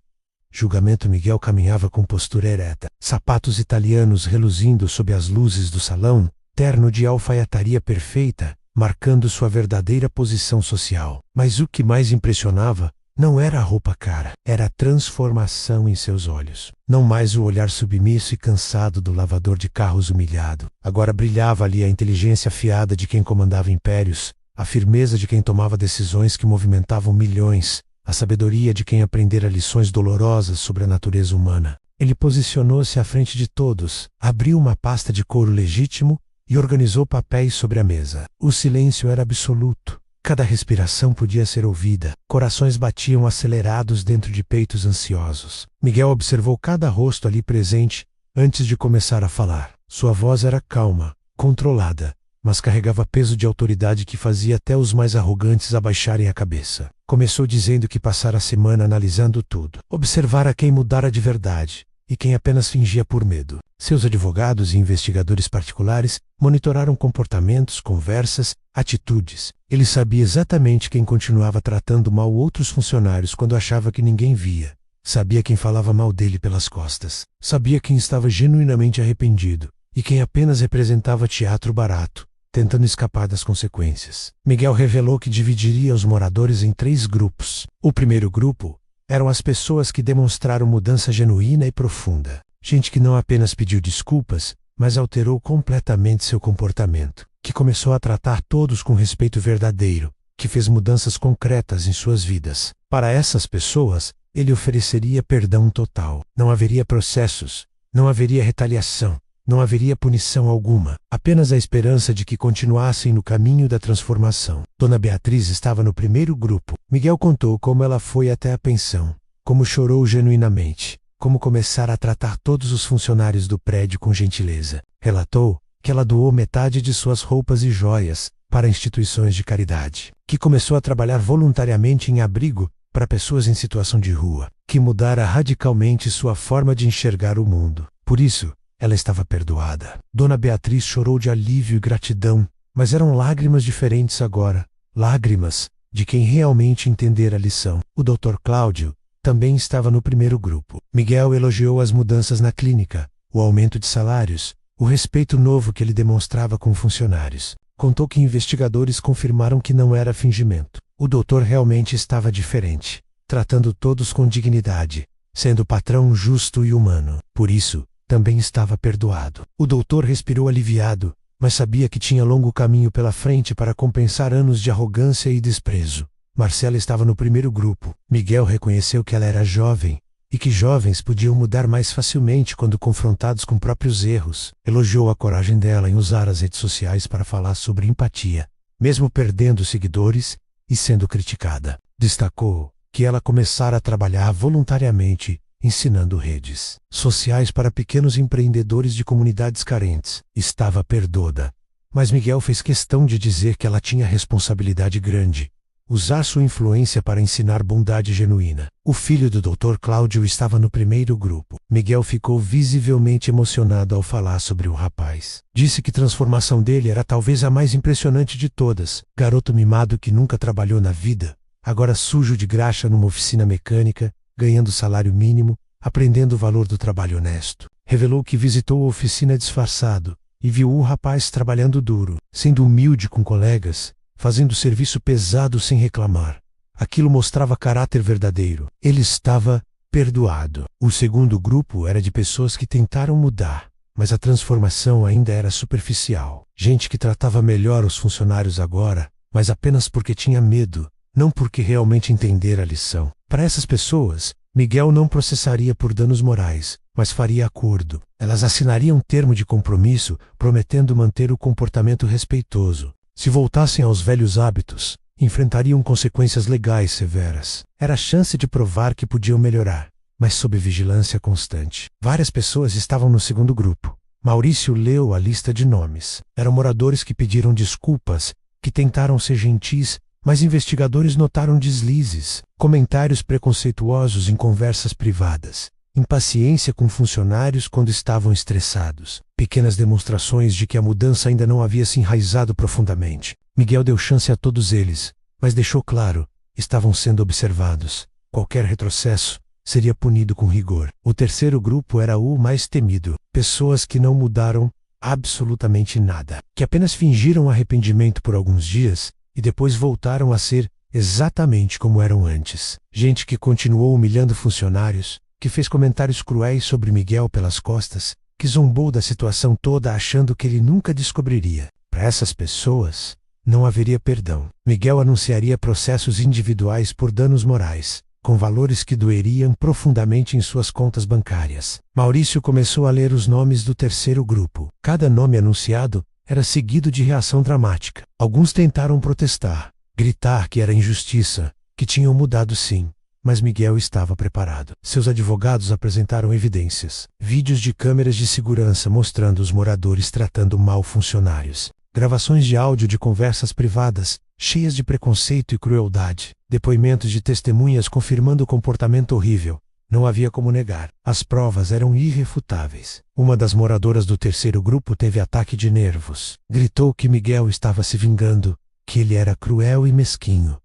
Julgamento. Miguel caminhava com postura ereta, sapatos italianos reluzindo sob as luzes do salão, terno de alfaiataria perfeita, marcando sua verdadeira posição social. Mas o que mais impressionava não era a roupa cara, era a transformação em seus olhos. Não mais o olhar submisso e cansado do lavador de carros humilhado. Agora brilhava ali a inteligência afiada de quem comandava impérios, a firmeza de quem tomava decisões que movimentavam milhões, a sabedoria de quem aprendera lições dolorosas sobre a natureza humana. Ele posicionou-se à frente de todos, abriu uma pasta de couro legítimo e organizou papéis sobre a mesa. O silêncio era absoluto. Cada respiração podia ser ouvida. Corações batiam acelerados dentro de peitos ansiosos. Miguel observou cada rosto ali presente antes de começar a falar. Sua voz era calma, controlada, mas carregava peso de autoridade que fazia até os mais arrogantes abaixarem a cabeça. Começou dizendo que passara a semana analisando tudo. Observara quem mudara de verdade e quem apenas fingia por medo. Seus advogados e investigadores particulares monitoraram comportamentos, conversas, atitudes. Ele sabia exatamente quem continuava tratando mal outros funcionários quando achava que ninguém via. Sabia quem falava mal dele pelas costas. Sabia quem estava genuinamente arrependido e quem apenas representava teatro barato, tentando escapar das consequências. Miguel revelou que dividiria os moradores em 3 grupos. O primeiro grupo eram as pessoas que demonstraram mudança genuína e profunda. Gente que não apenas pediu desculpas, mas alterou completamente seu comportamento, que começou a tratar todos com respeito verdadeiro, que fez mudanças concretas em suas vidas. Para essas pessoas, ele ofereceria perdão total. Não haveria processos, não haveria retaliação, não haveria punição alguma, apenas a esperança de que continuassem no caminho da transformação. Dona Beatriz estava no primeiro grupo. Miguel contou como ela foi até a pensão, como chorou genuinamente, como começara a tratar todos os funcionários do prédio com gentileza. Relatou que ela doou metade de suas roupas e joias para instituições de caridade, que começou a trabalhar voluntariamente em abrigo para pessoas em situação de rua, que mudara radicalmente sua forma de enxergar o mundo. Por isso, ela estava perdoada. Dona Beatriz chorou de alívio e gratidão, Mas eram lágrimas diferentes agora, lágrimas de quem realmente entendera a lição. O Dr. Cláudio também estava no primeiro grupo. Miguel elogiou as mudanças na clínica, o aumento de salários, o respeito novo que ele demonstrava com funcionários. Contou que investigadores confirmaram que não era fingimento. O doutor realmente estava diferente, tratando todos com dignidade, sendo patrão justo e humano. Por isso, também estava perdoado. O doutor respirou aliviado, mas sabia que tinha longo caminho pela frente para compensar anos de arrogância e desprezo. Marcela estava no primeiro grupo. Miguel reconheceu que ela era jovem e que jovens podiam mudar mais facilmente quando confrontados com próprios erros. Elogiou a coragem dela em usar as redes sociais para falar sobre empatia, mesmo perdendo seguidores e sendo criticada. Destacou que ela começara a trabalhar voluntariamente, ensinando redes sociais para pequenos empreendedores de comunidades carentes. Estava perdoada, mas Miguel fez questão de dizer que ela tinha responsabilidade grande. Usar sua influência para ensinar bondade genuína. O filho do Dr. Cláudio estava no primeiro grupo. Miguel ficou visivelmente emocionado ao falar sobre o rapaz. Disse que a transformação dele era talvez a mais impressionante de todas. Garoto mimado que nunca trabalhou na vida, agora sujo de graxa numa oficina mecânica, ganhando salário mínimo, aprendendo o valor do trabalho honesto. Revelou que visitou a oficina disfarçado e viu o rapaz trabalhando duro, sendo humilde com colegas, fazendo serviço pesado sem reclamar. Aquilo mostrava caráter verdadeiro. Ele estava perdoado. O segundo grupo era de pessoas que tentaram mudar, mas a transformação ainda era superficial. Gente que tratava melhor os funcionários agora, mas apenas porque tinha medo, não porque realmente entendera a lição. Para essas pessoas, Miguel não processaria por danos morais, mas faria acordo. Elas assinariam um termo de compromisso, prometendo manter o comportamento respeitoso. Se voltassem aos velhos hábitos, enfrentariam consequências legais severas. Era a chance de provar que podiam melhorar, mas sob vigilância constante. Várias pessoas estavam no segundo grupo. Maurício leu a lista de nomes. Eram moradores que pediram desculpas, que tentaram ser gentis, mas investigadores notaram deslizes, comentários preconceituosos em conversas privadas, impaciência com funcionários quando estavam estressados, pequenas demonstrações de que a mudança ainda não havia se enraizado profundamente. Miguel deu chance a todos eles, mas deixou claro, estavam sendo observados. Qualquer retrocesso seria punido com rigor. O terceiro grupo era o mais temido, pessoas que não mudaram absolutamente nada, que apenas fingiram arrependimento por alguns dias e depois voltaram a ser exatamente como eram antes. Gente que continuou humilhando funcionários, que fez comentários cruéis sobre Miguel pelas costas, que zombou da situação toda achando que ele nunca descobriria. Para essas pessoas, não haveria perdão. Miguel anunciaria processos individuais por danos morais, com valores que doeriam profundamente em suas contas bancárias. Maurício começou a ler os nomes do terceiro grupo. Cada nome anunciado era seguido de reação dramática. Alguns tentaram protestar, gritar que era injustiça, que tinham mudado sim. Mas Miguel estava preparado. Seus advogados apresentaram evidências, vídeos de câmeras de segurança mostrando os moradores tratando mal funcionários, gravações de áudio de conversas privadas, cheias de preconceito e crueldade, depoimentos de testemunhas confirmando o comportamento horrível. Não havia como negar. As provas eram irrefutáveis. Uma das moradoras do terceiro grupo teve ataque de nervos. Gritou que Miguel estava se vingando, que ele era cruel e mesquinho.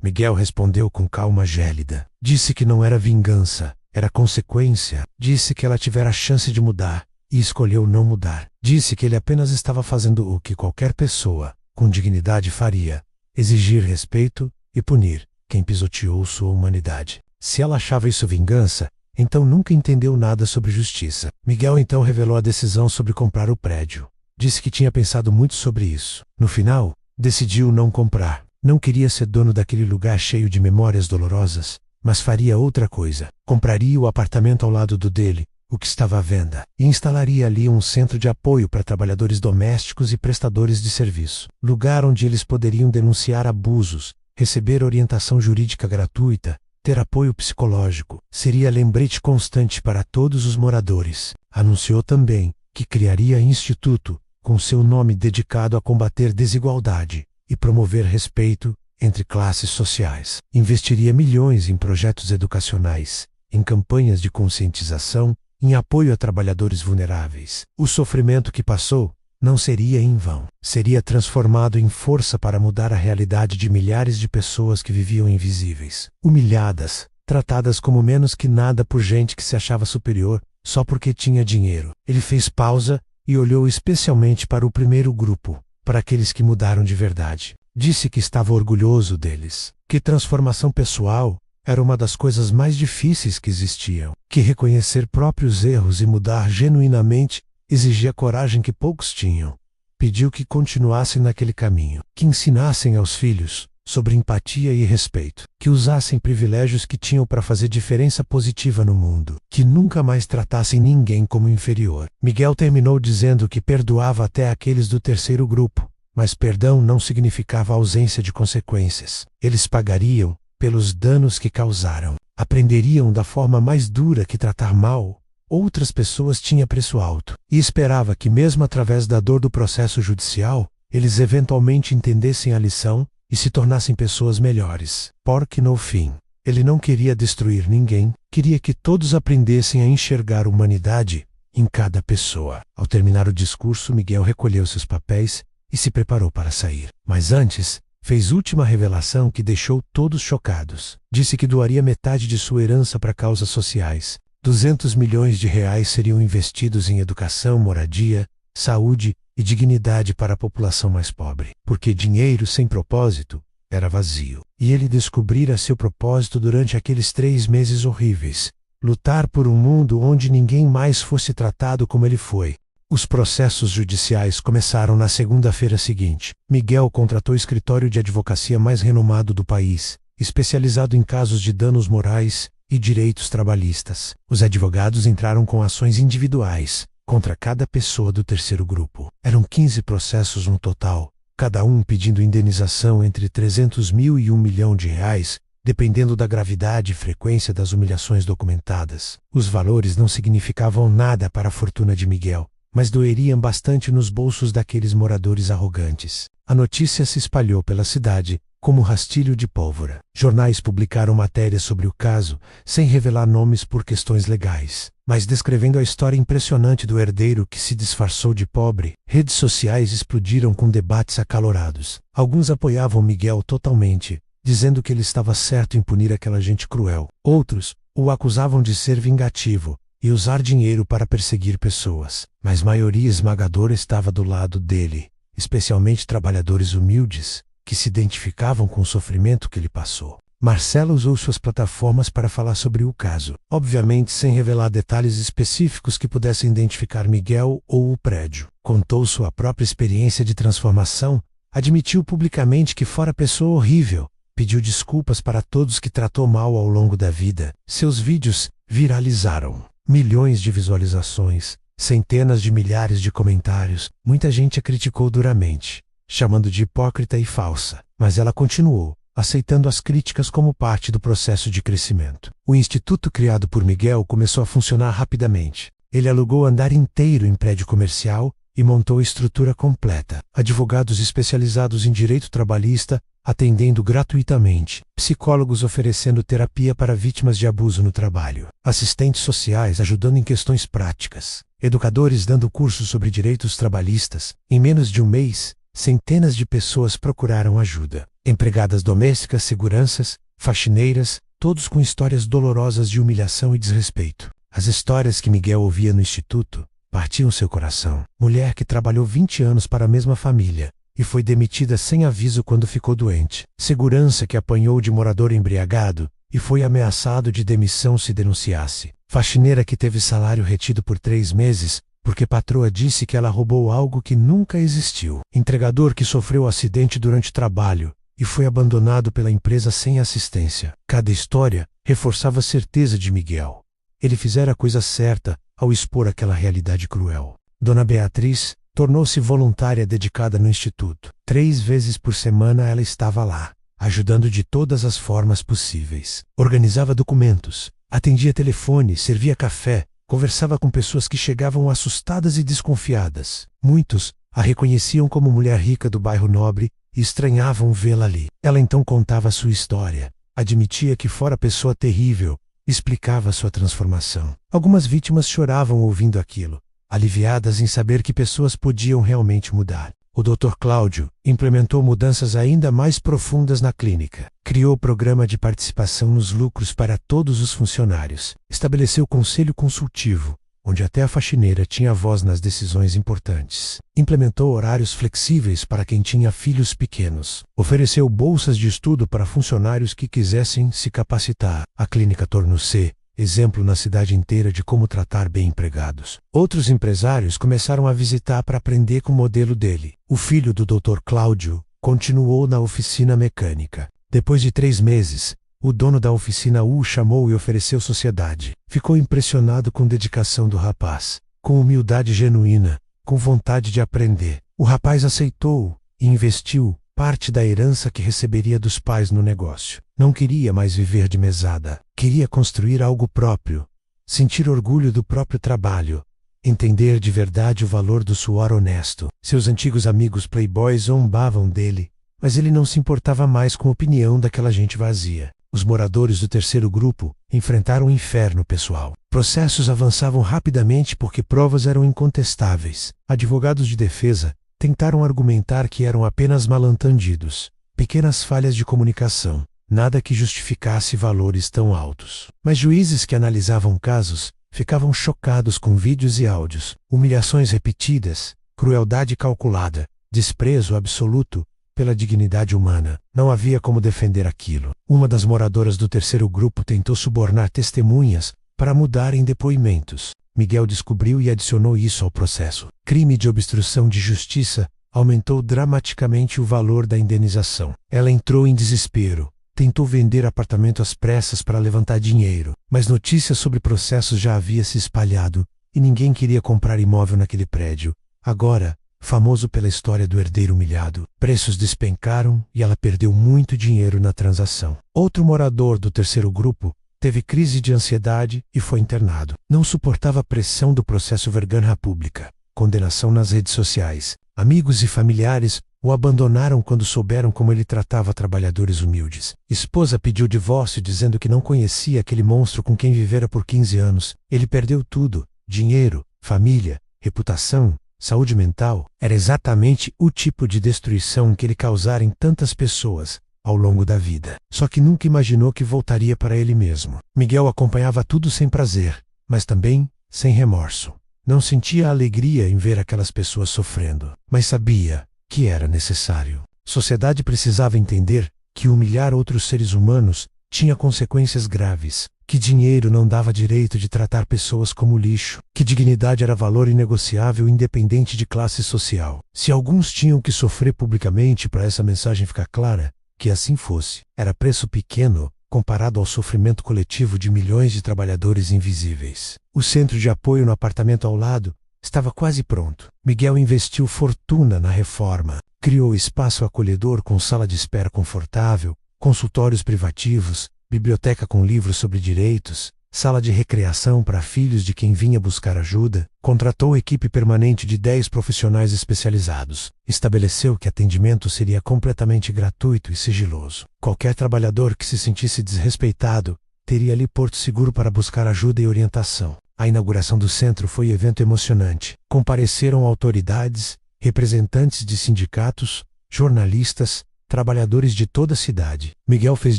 Miguel respondeu com calma gélida. Disse que não era vingança, era consequência. Disse que ela tivera a chance de mudar e escolheu não mudar. Disse que ele apenas estava fazendo o que qualquer pessoa, com dignidade, faria: exigir respeito e punir quem pisoteou sua humanidade. Se ela achava isso vingança, então nunca entendeu nada sobre justiça. Miguel então revelou a decisão sobre comprar o prédio. Disse que tinha pensado muito sobre isso. No final, decidiu não comprar. Não queria ser dono daquele lugar cheio de memórias dolorosas, mas faria outra coisa. Compraria o apartamento ao lado do dele, o que estava à venda, e instalaria ali um centro de apoio para trabalhadores domésticos e prestadores de serviço. Lugar onde eles poderiam denunciar abusos, receber orientação jurídica gratuita, ter apoio psicológico. Seria lembrete constante para todos os moradores. Anunciou também que criaria instituto, com seu nome dedicado a combater desigualdade e promover respeito entre classes sociais. Investiria milhões em projetos educacionais, em campanhas de conscientização, em apoio a trabalhadores vulneráveis. O sofrimento que passou não seria em vão. Seria transformado em força para mudar a realidade de milhares de pessoas que viviam invisíveis, humilhadas, tratadas como menos que nada por gente que se achava superior só porque tinha dinheiro. Ele fez pausa e olhou especialmente para o primeiro grupo, para aqueles que mudaram de verdade. Disse que estava orgulhoso deles, que transformação pessoal era uma das coisas mais difíceis que existiam, que reconhecer próprios erros e mudar genuinamente exigia coragem que poucos tinham. Pediu que continuassem naquele caminho, que ensinassem aos filhos sobre empatia e respeito, que usassem privilégios que tinham para fazer diferença positiva no mundo, que nunca mais tratassem ninguém como inferior. Miguel terminou dizendo que perdoava até aqueles do terceiro grupo, mas perdão não significava ausência de consequências. Eles pagariam pelos danos que causaram. Aprenderiam da forma mais dura que tratar mal outras pessoas tinha preço alto, e esperava que mesmo através da dor do processo judicial, eles eventualmente entendessem a lição e se tornassem pessoas melhores. Porque no fim, ele não queria destruir ninguém, queria que todos aprendessem a enxergar a humanidade em cada pessoa. Ao terminar o discurso, Miguel recolheu seus papéis e se preparou para sair. Mas antes, fez última revelação que deixou todos chocados. Disse que doaria metade de sua herança para causas sociais. 200 milhões de reais seriam investidos em educação, moradia, saúde e dignidade para a população mais pobre. Porque dinheiro sem propósito era vazio. E ele descobrira seu propósito durante aqueles 3 meses horríveis. Lutar por um mundo onde ninguém mais fosse tratado como ele foi. Os processos judiciais começaram na segunda-feira seguinte. Miguel contratou o escritório de advocacia mais renomado do país, especializado em casos de danos morais e direitos trabalhistas. Os advogados entraram com ações individuais contra cada pessoa do terceiro grupo. Eram 15 processos no total, cada um pedindo indenização entre 300 mil e 1 milhão de reais, dependendo da gravidade e frequência das humilhações documentadas. Os valores não significavam nada para a fortuna de Miguel, mas doeriam bastante nos bolsos daqueles moradores arrogantes. A notícia se espalhou pela cidade como rastilho de pólvora. Jornais publicaram matérias sobre o caso, sem revelar nomes por questões legais, mas descrevendo a história impressionante do herdeiro que se disfarçou de pobre. Redes sociais explodiram com debates acalorados. Alguns apoiavam Miguel totalmente, dizendo que ele estava certo em punir aquela gente cruel. Outros o acusavam de ser vingativo e usar dinheiro para perseguir pessoas. Mas a maioria esmagadora estava do lado dele, especialmente trabalhadores humildes, que se identificavam com o sofrimento que ele passou. Marcelo usou suas plataformas para falar sobre o caso, obviamente sem revelar detalhes específicos que pudessem identificar Miguel ou o prédio. Contou sua própria experiência de transformação, admitiu publicamente que fora pessoa horrível, pediu desculpas para todos que tratou mal ao longo da vida. Seus vídeos viralizaram. Milhões de visualizações, centenas de milhares de comentários. Muita gente a criticou duramente, chamando de hipócrita e falsa, mas ela continuou, aceitando as críticas como parte do processo de crescimento. O instituto criado por Miguel começou a funcionar rapidamente. Ele alugou o andar inteiro em prédio comercial e montou a estrutura completa. Advogados especializados em direito trabalhista atendendo gratuitamente, psicólogos oferecendo terapia para vítimas de abuso no trabalho, assistentes sociais ajudando em questões práticas, educadores dando cursos sobre direitos trabalhistas. Em menos de um mês, centenas de pessoas procuraram ajuda. Empregadas domésticas, seguranças, faxineiras, todos com histórias dolorosas de humilhação e desrespeito. As histórias que Miguel ouvia no instituto partiam seu coração. Mulher que trabalhou 20 anos para a mesma família e foi demitida sem aviso quando ficou doente. Segurança que apanhou de morador embriagado e foi ameaçado de demissão se denunciasse. Faxineira que teve salário retido por 3 meses porque patroa disse que ela roubou algo que nunca existiu. Entregador que sofreu acidente durante trabalho e foi abandonado pela empresa sem assistência. Cada história reforçava a certeza de Miguel. Ele fizera a coisa certa ao expor aquela realidade cruel. Dona Beatriz tornou-se voluntária dedicada no instituto. 3 vezes por semana ela estava lá, ajudando de todas as formas possíveis. Organizava documentos, atendia telefone, servia café, conversava com pessoas que chegavam assustadas e desconfiadas. Muitos a reconheciam como mulher rica do bairro nobre e estranhavam vê-la ali. Ela então contava sua história, admitia que fora pessoa terrível, explicava sua transformação. Algumas vítimas choravam ouvindo aquilo, aliviadas em saber que pessoas podiam realmente mudar. O Dr. Cláudio implementou mudanças ainda mais profundas na clínica. Criou o programa de participação nos lucros para todos os funcionários. Estabeleceu conselho consultivo, onde até a faxineira tinha voz nas decisões importantes. Implementou horários flexíveis para quem tinha filhos pequenos. Ofereceu bolsas de estudo para funcionários que quisessem se capacitar. A clínica tornou-se exemplo na cidade inteira de como tratar bem empregados. Outros empresários começaram a visitar para aprender com o modelo dele. O filho do Dr. Cláudio continuou na oficina mecânica. Depois de 3 meses, o dono da oficina o chamou e ofereceu sociedade. Ficou impressionado com a dedicação do rapaz, com humildade genuína, com vontade de aprender. O rapaz aceitou e investiu parte da herança que receberia dos pais no negócio. Não queria mais viver de mesada. Queria construir algo próprio, sentir orgulho do próprio trabalho, entender de verdade o valor do suor honesto. Seus antigos amigos playboys zombavam dele, mas ele não se importava mais com a opinião daquela gente vazia. Os moradores do terceiro grupo enfrentaram o inferno pessoal. Processos avançavam rapidamente porque provas eram incontestáveis. Advogados de defesa tentaram argumentar que eram apenas mal-entendidos, pequenas falhas de comunicação, nada que justificasse valores tão altos. Mas juízes que analisavam casos ficavam chocados com vídeos e áudios, humilhações repetidas, crueldade calculada, desprezo absoluto pela dignidade humana. Não havia como defender aquilo. Uma das moradoras do terceiro grupo tentou subornar testemunhas para mudarem depoimentos. Miguel descobriu e adicionou isso ao processo. Crime de obstrução de justiça aumentou dramaticamente o valor da indenização. Ela entrou em desespero. Tentou vender apartamento às pressas para levantar dinheiro, mas notícias sobre processos já havia se espalhado e ninguém queria comprar imóvel naquele prédio. Agora, famoso pela história do herdeiro humilhado, preços despencaram e ela perdeu muito dinheiro na transação. Outro morador do terceiro grupo teve crise de ansiedade e foi internado. Não suportava a pressão do processo vergonha pública, condenação nas redes sociais. Amigos e familiares o abandonaram quando souberam como ele tratava trabalhadores humildes. Esposa pediu divórcio dizendo que não conhecia aquele monstro com quem vivera por 15 anos. Ele perdeu tudo: dinheiro, família, reputação, saúde mental. Era exatamente o tipo de destruição que ele causara em tantas pessoas ao longo da vida. Só que nunca imaginou que voltaria para ele mesmo. Miguel acompanhava tudo sem prazer, mas também sem remorso. Não sentia alegria em ver aquelas pessoas sofrendo, mas sabia que era necessário. A sociedade precisava entender que humilhar outros seres humanos tinha consequências graves, que dinheiro não dava direito de tratar pessoas como lixo, que dignidade era valor inegociável independente de classe social. Se alguns tinham que sofrer publicamente para essa mensagem ficar clara, que assim fosse. Era preço pequeno comparado ao sofrimento coletivo de milhões de trabalhadores invisíveis. O centro de apoio no apartamento ao lado estava quase pronto. Miguel investiu fortuna na reforma, criou espaço acolhedor com sala de espera confortável, consultórios privativos, biblioteca com livros sobre direitos, sala de recreação para filhos de quem vinha buscar ajuda, contratou equipe permanente de 10 profissionais especializados, estabeleceu que atendimento seria completamente gratuito e sigiloso. Qualquer trabalhador que se sentisse desrespeitado teria ali porto seguro para buscar ajuda e orientação. A inauguração do centro foi evento emocionante. Compareceram autoridades, representantes de sindicatos, jornalistas, trabalhadores de toda a cidade. Miguel fez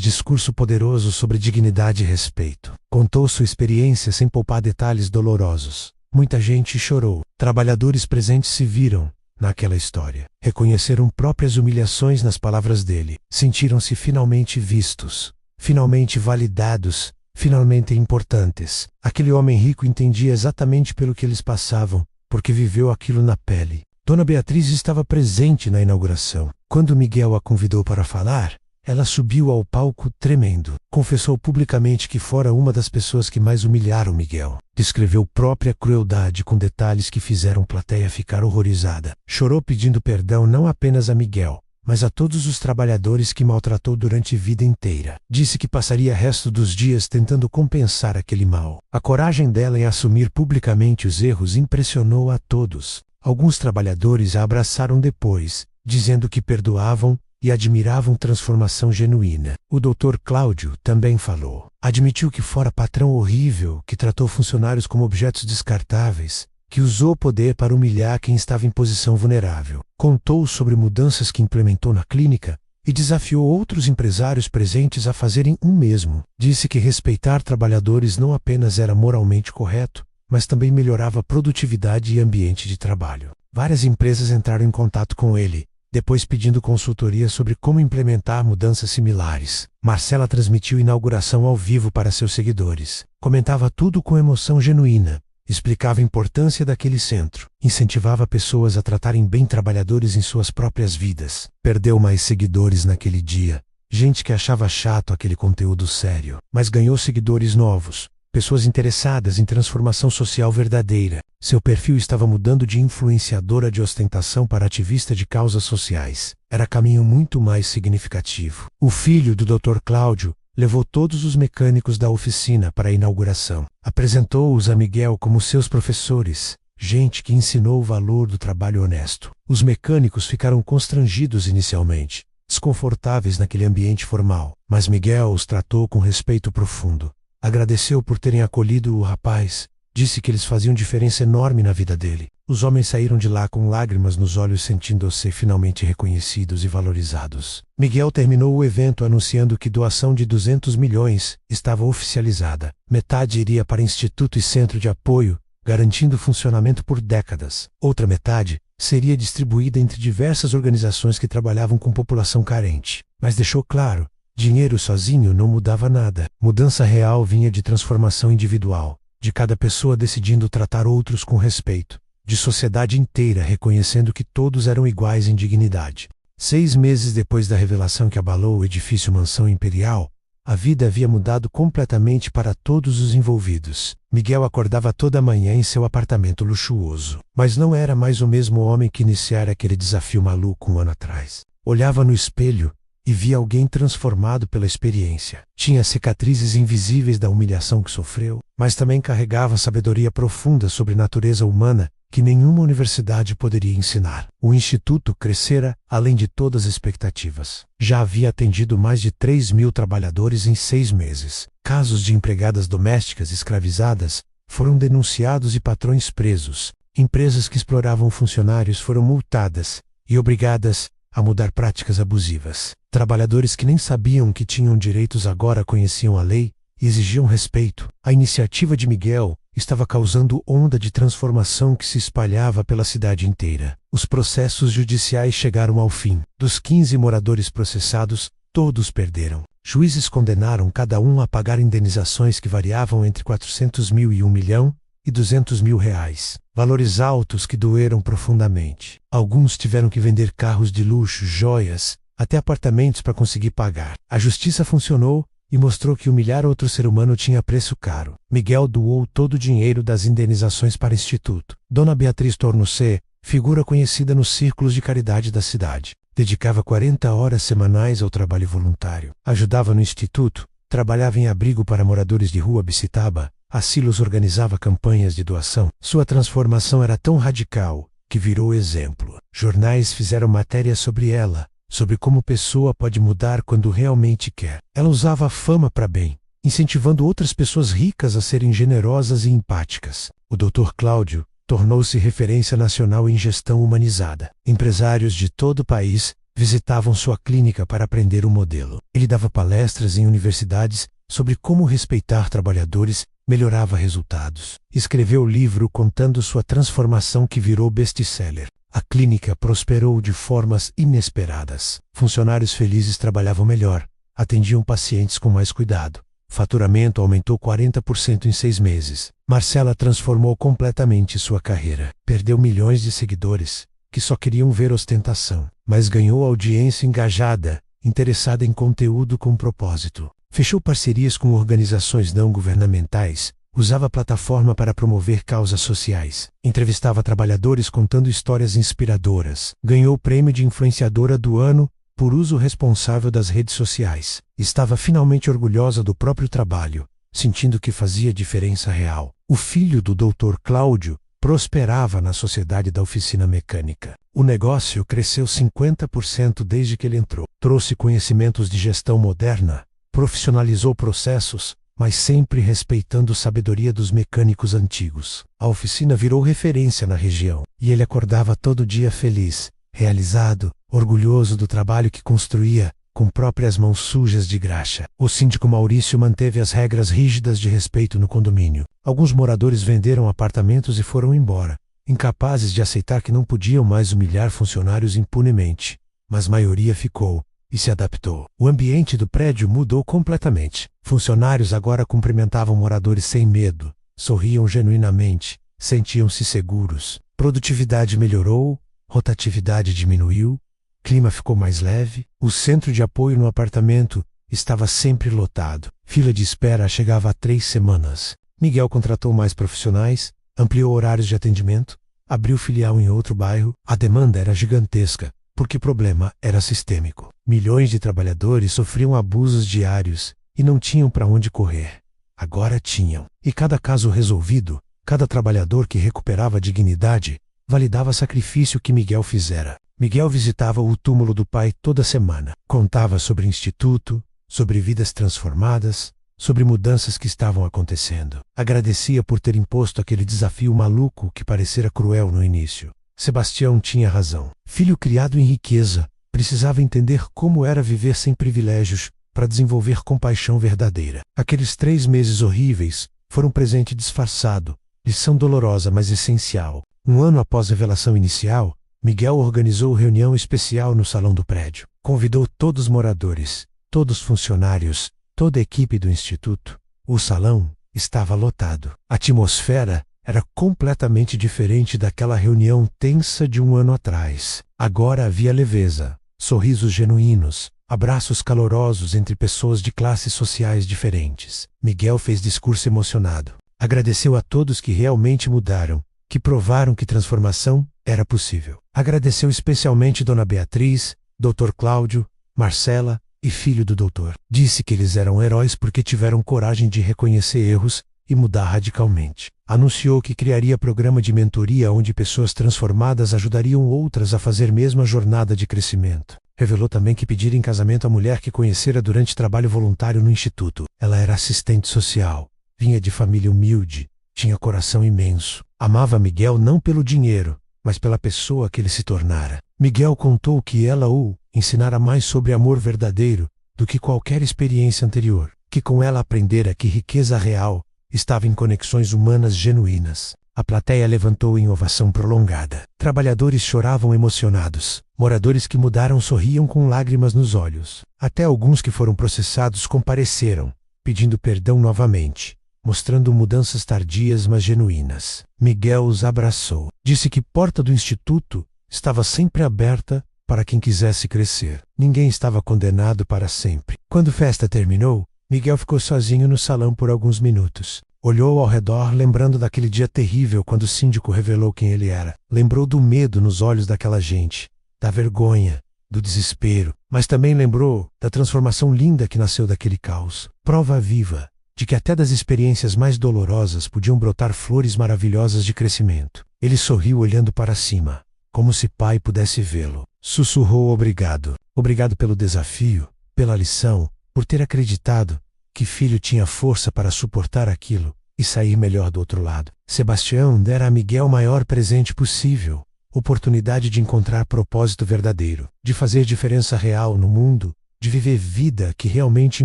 discurso poderoso sobre dignidade e respeito. Contou sua experiência sem poupar detalhes dolorosos. Muita gente chorou. Trabalhadores presentes se viram naquela história. Reconheceram próprias humilhações nas palavras dele. Sentiram-se finalmente vistos, finalmente validados, finalmente importantes. Aquele homem rico entendia exatamente pelo que eles passavam, porque viveu aquilo na pele. Dona Beatriz estava presente na inauguração. Quando Miguel a convidou para falar, ela subiu ao palco tremendo. Confessou publicamente que fora uma das pessoas que mais humilharam Miguel. Descreveu própria crueldade com detalhes que fizeram a plateia ficar horrorizada. Chorou pedindo perdão não apenas a Miguel, mas a todos os trabalhadores que maltratou durante a vida inteira. Disse que passaria o resto dos dias tentando compensar aquele mal. A coragem dela em assumir publicamente os erros impressionou a todos. Alguns trabalhadores a abraçaram depois, dizendo que perdoavam e admiravam transformação genuína. O Dr. Cláudio também falou. Admitiu que fora patrão horrível, que tratou funcionários como objetos descartáveis, que usou o poder para humilhar quem estava em posição vulnerável. Contou sobre mudanças que implementou na clínica e desafiou outros empresários presentes a fazerem o mesmo. Disse que respeitar trabalhadores não apenas era moralmente correto, mas também melhorava a produtividade e ambiente de trabalho. Várias empresas entraram em contato com ele, depois pedindo consultoria sobre como implementar mudanças similares. Marcela transmitiu a inauguração ao vivo para seus seguidores. Comentava tudo com emoção genuína. Explicava a importância daquele centro. Incentivava pessoas a tratarem bem trabalhadores em suas próprias vidas. Perdeu mais seguidores naquele dia. Gente que achava chato aquele conteúdo sério. Mas ganhou seguidores novos. Pessoas interessadas em transformação social verdadeira. Seu perfil estava mudando de influenciadora de ostentação para ativista de causas sociais. Era caminho muito mais significativo. O filho do Dr. Cláudio levou todos os mecânicos da oficina para a inauguração. Apresentou-os a Miguel como seus professores, gente que ensinou o valor do trabalho honesto. Os mecânicos ficaram constrangidos inicialmente, desconfortáveis naquele ambiente formal, mas Miguel os tratou com respeito profundo. Agradeceu por terem acolhido o rapaz, disse que eles faziam diferença enorme na vida dele. Os homens saíram de lá com lágrimas nos olhos, sentindo-se finalmente reconhecidos e valorizados. Miguel terminou o evento anunciando que doação de 200 milhões estava oficializada. Metade iria para Instituto e Centro de Apoio, garantindo funcionamento por décadas. Outra metade seria distribuída entre diversas organizações que trabalhavam com população carente. Mas deixou claro, dinheiro sozinho não mudava nada. Mudança real vinha de transformação individual, de cada pessoa decidindo tratar outros com respeito, de sociedade inteira reconhecendo que todos eram iguais em dignidade. 6 meses depois da revelação que abalou o edifício Mansão Imperial, a vida havia mudado completamente para todos os envolvidos. Miguel acordava toda manhã em seu apartamento luxuoso, mas não era mais o mesmo homem que iniciara aquele desafio maluco um ano atrás. Olhava no espelho e via alguém transformado pela experiência. Tinha cicatrizes invisíveis da humilhação que sofreu, mas também carregava sabedoria profunda sobre natureza humana que nenhuma universidade poderia ensinar. O Instituto crescera além de todas as expectativas. Já havia atendido mais de 3.000 trabalhadores em 6 meses. Casos de empregadas domésticas escravizadas foram denunciados e patrões presos. Empresas que exploravam funcionários foram multadas e obrigadas a mudar práticas abusivas. Trabalhadores que nem sabiam que tinham direitos agora conheciam a lei e exigiam respeito. A iniciativa de Miguel estava causando onda de transformação que se espalhava pela cidade inteira. Os processos judiciais chegaram ao fim. Dos 15 moradores processados, todos perderam. Juízes condenaram cada um a pagar indenizações que variavam entre 400 mil e 1 milhão e 200 mil reais. Valores altos que doeram profundamente. Alguns tiveram que vender carros de luxo, joias, até apartamentos para conseguir pagar. A justiça funcionou e mostrou que humilhar outro ser humano tinha preço caro. Miguel doou todo o dinheiro das indenizações para o Instituto. Dona Beatriz Tornocé, figura conhecida nos círculos de caridade da cidade, dedicava 40 horas semanais ao trabalho voluntário. Ajudava no Instituto, trabalhava em abrigo para moradores de rua Bicitaba, Silos organizava campanhas de doação. Sua transformação era tão radical que virou exemplo. Jornais fizeram matérias sobre ela, sobre como pessoa pode mudar quando realmente quer. Ela usava a fama para bem, incentivando outras pessoas ricas a serem generosas e empáticas. O Dr. Cláudio tornou-se referência nacional em gestão humanizada. Empresários de todo o país visitavam sua clínica para aprender o modelo. Ele dava palestras em universidades sobre como respeitar trabalhadores melhorava resultados. Escreveu livro contando sua transformação que virou best-seller. A clínica prosperou de formas inesperadas. Funcionários felizes trabalhavam melhor, atendiam pacientes com mais cuidado. Faturamento aumentou 40% em 6 meses. Marcela transformou completamente sua carreira. Perdeu milhões de seguidores, que só queriam ver ostentação, mas ganhou audiência engajada, interessada em conteúdo com propósito. Fechou parcerias com organizações não governamentais, usava a plataforma para promover causas sociais, entrevistava trabalhadores contando histórias inspiradoras, ganhou o prêmio de influenciadora do ano por uso responsável das redes sociais. Estava finalmente orgulhosa do próprio trabalho, sentindo que fazia diferença real. O filho do Dr. Cláudio prosperava na sociedade da oficina mecânica. O negócio cresceu 50% desde que ele entrou. Trouxe conhecimentos de gestão moderna, profissionalizou processos, mas sempre respeitando a sabedoria dos mecânicos antigos. A oficina virou referência na região, e ele acordava todo dia feliz, realizado, orgulhoso do trabalho que construía, com próprias mãos sujas de graxa. O síndico Maurício manteve as regras rígidas de respeito no condomínio. Alguns moradores venderam apartamentos e foram embora, incapazes de aceitar que não podiam mais humilhar funcionários impunemente. Mas a maioria ficou e se adaptou. O ambiente do prédio mudou completamente. Funcionários agora cumprimentavam moradores sem medo, sorriam genuinamente, sentiam-se seguros. Produtividade melhorou, rotatividade diminuiu, clima ficou mais leve. O centro de apoio no apartamento estava sempre lotado. Fila de espera chegava a 3 semanas. Miguel contratou mais profissionais, ampliou horários de atendimento, abriu filial em outro bairro. A demanda era gigantesca, porque o problema era sistêmico. Milhões de trabalhadores sofriam abusos diários e não tinham para onde correr. Agora tinham. E cada caso resolvido, cada trabalhador que recuperava a dignidade, validava o sacrifício que Miguel fizera. Miguel visitava o túmulo do pai toda semana. Contava sobre o instituto, sobre vidas transformadas, sobre mudanças que estavam acontecendo. Agradecia por ter imposto aquele desafio maluco que parecera cruel no início. Sebastião tinha razão. Filho criado em riqueza, precisava entender como era viver sem privilégios para desenvolver compaixão verdadeira. Aqueles 3 meses horríveis foram um presente disfarçado, lição dolorosa mas essencial. Um ano após a revelação inicial, Miguel organizou reunião especial no salão do prédio. Convidou todos os moradores, todos os funcionários, toda a equipe do instituto. O salão estava lotado. A atmosfera era completamente diferente daquela reunião tensa de um ano atrás. Agora havia leveza, sorrisos genuínos, abraços calorosos entre pessoas de classes sociais diferentes. Miguel fez discurso emocionado. Agradeceu a todos que realmente mudaram, que provaram que transformação era possível. Agradeceu especialmente Dona Beatriz, Dr. Cláudio, Marcela e filho do doutor. Disse que eles eram heróis porque tiveram coragem de reconhecer erros e mudar radicalmente. Anunciou que criaria programa de mentoria onde pessoas transformadas ajudariam outras a fazer mesma jornada de crescimento. Revelou também que pediria em casamento a mulher que conhecera durante trabalho voluntário no instituto. Ela era assistente social, vinha de família humilde, tinha coração imenso. Amava Miguel não pelo dinheiro, mas pela pessoa que ele se tornara. Miguel contou que ela o ensinara mais sobre amor verdadeiro do que qualquer experiência anterior, que com ela aprendera que riqueza real estava em conexões humanas genuínas. A plateia levantou em ovação prolongada. Trabalhadores choravam emocionados. Moradores que mudaram sorriam com lágrimas nos olhos. Até alguns que foram processados compareceram, pedindo perdão novamente, mostrando mudanças tardias mas genuínas. Miguel os abraçou. Disse que a porta do instituto estava sempre aberta para quem quisesse crescer. Ninguém estava condenado para sempre. Quando a festa terminou, Miguel ficou sozinho no salão por alguns minutos. Olhou ao redor, lembrando daquele dia terrível quando o síndico revelou quem ele era. Lembrou do medo nos olhos daquela gente, da vergonha, do desespero, mas também lembrou da transformação linda que nasceu daquele caos. Prova viva de que até das experiências mais dolorosas podiam brotar flores maravilhosas de crescimento. Ele sorriu olhando para cima, como se pai pudesse vê-lo. Sussurrou obrigado. Obrigado pelo desafio, pela lição, por ter acreditado que filho tinha força para suportar aquilo e sair melhor do outro lado. Sebastião dera a Miguel o maior presente possível, oportunidade de encontrar propósito verdadeiro, de fazer diferença real no mundo, de viver vida que realmente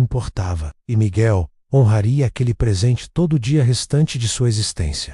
importava. E Miguel honraria aquele presente todo o dia restante de sua existência.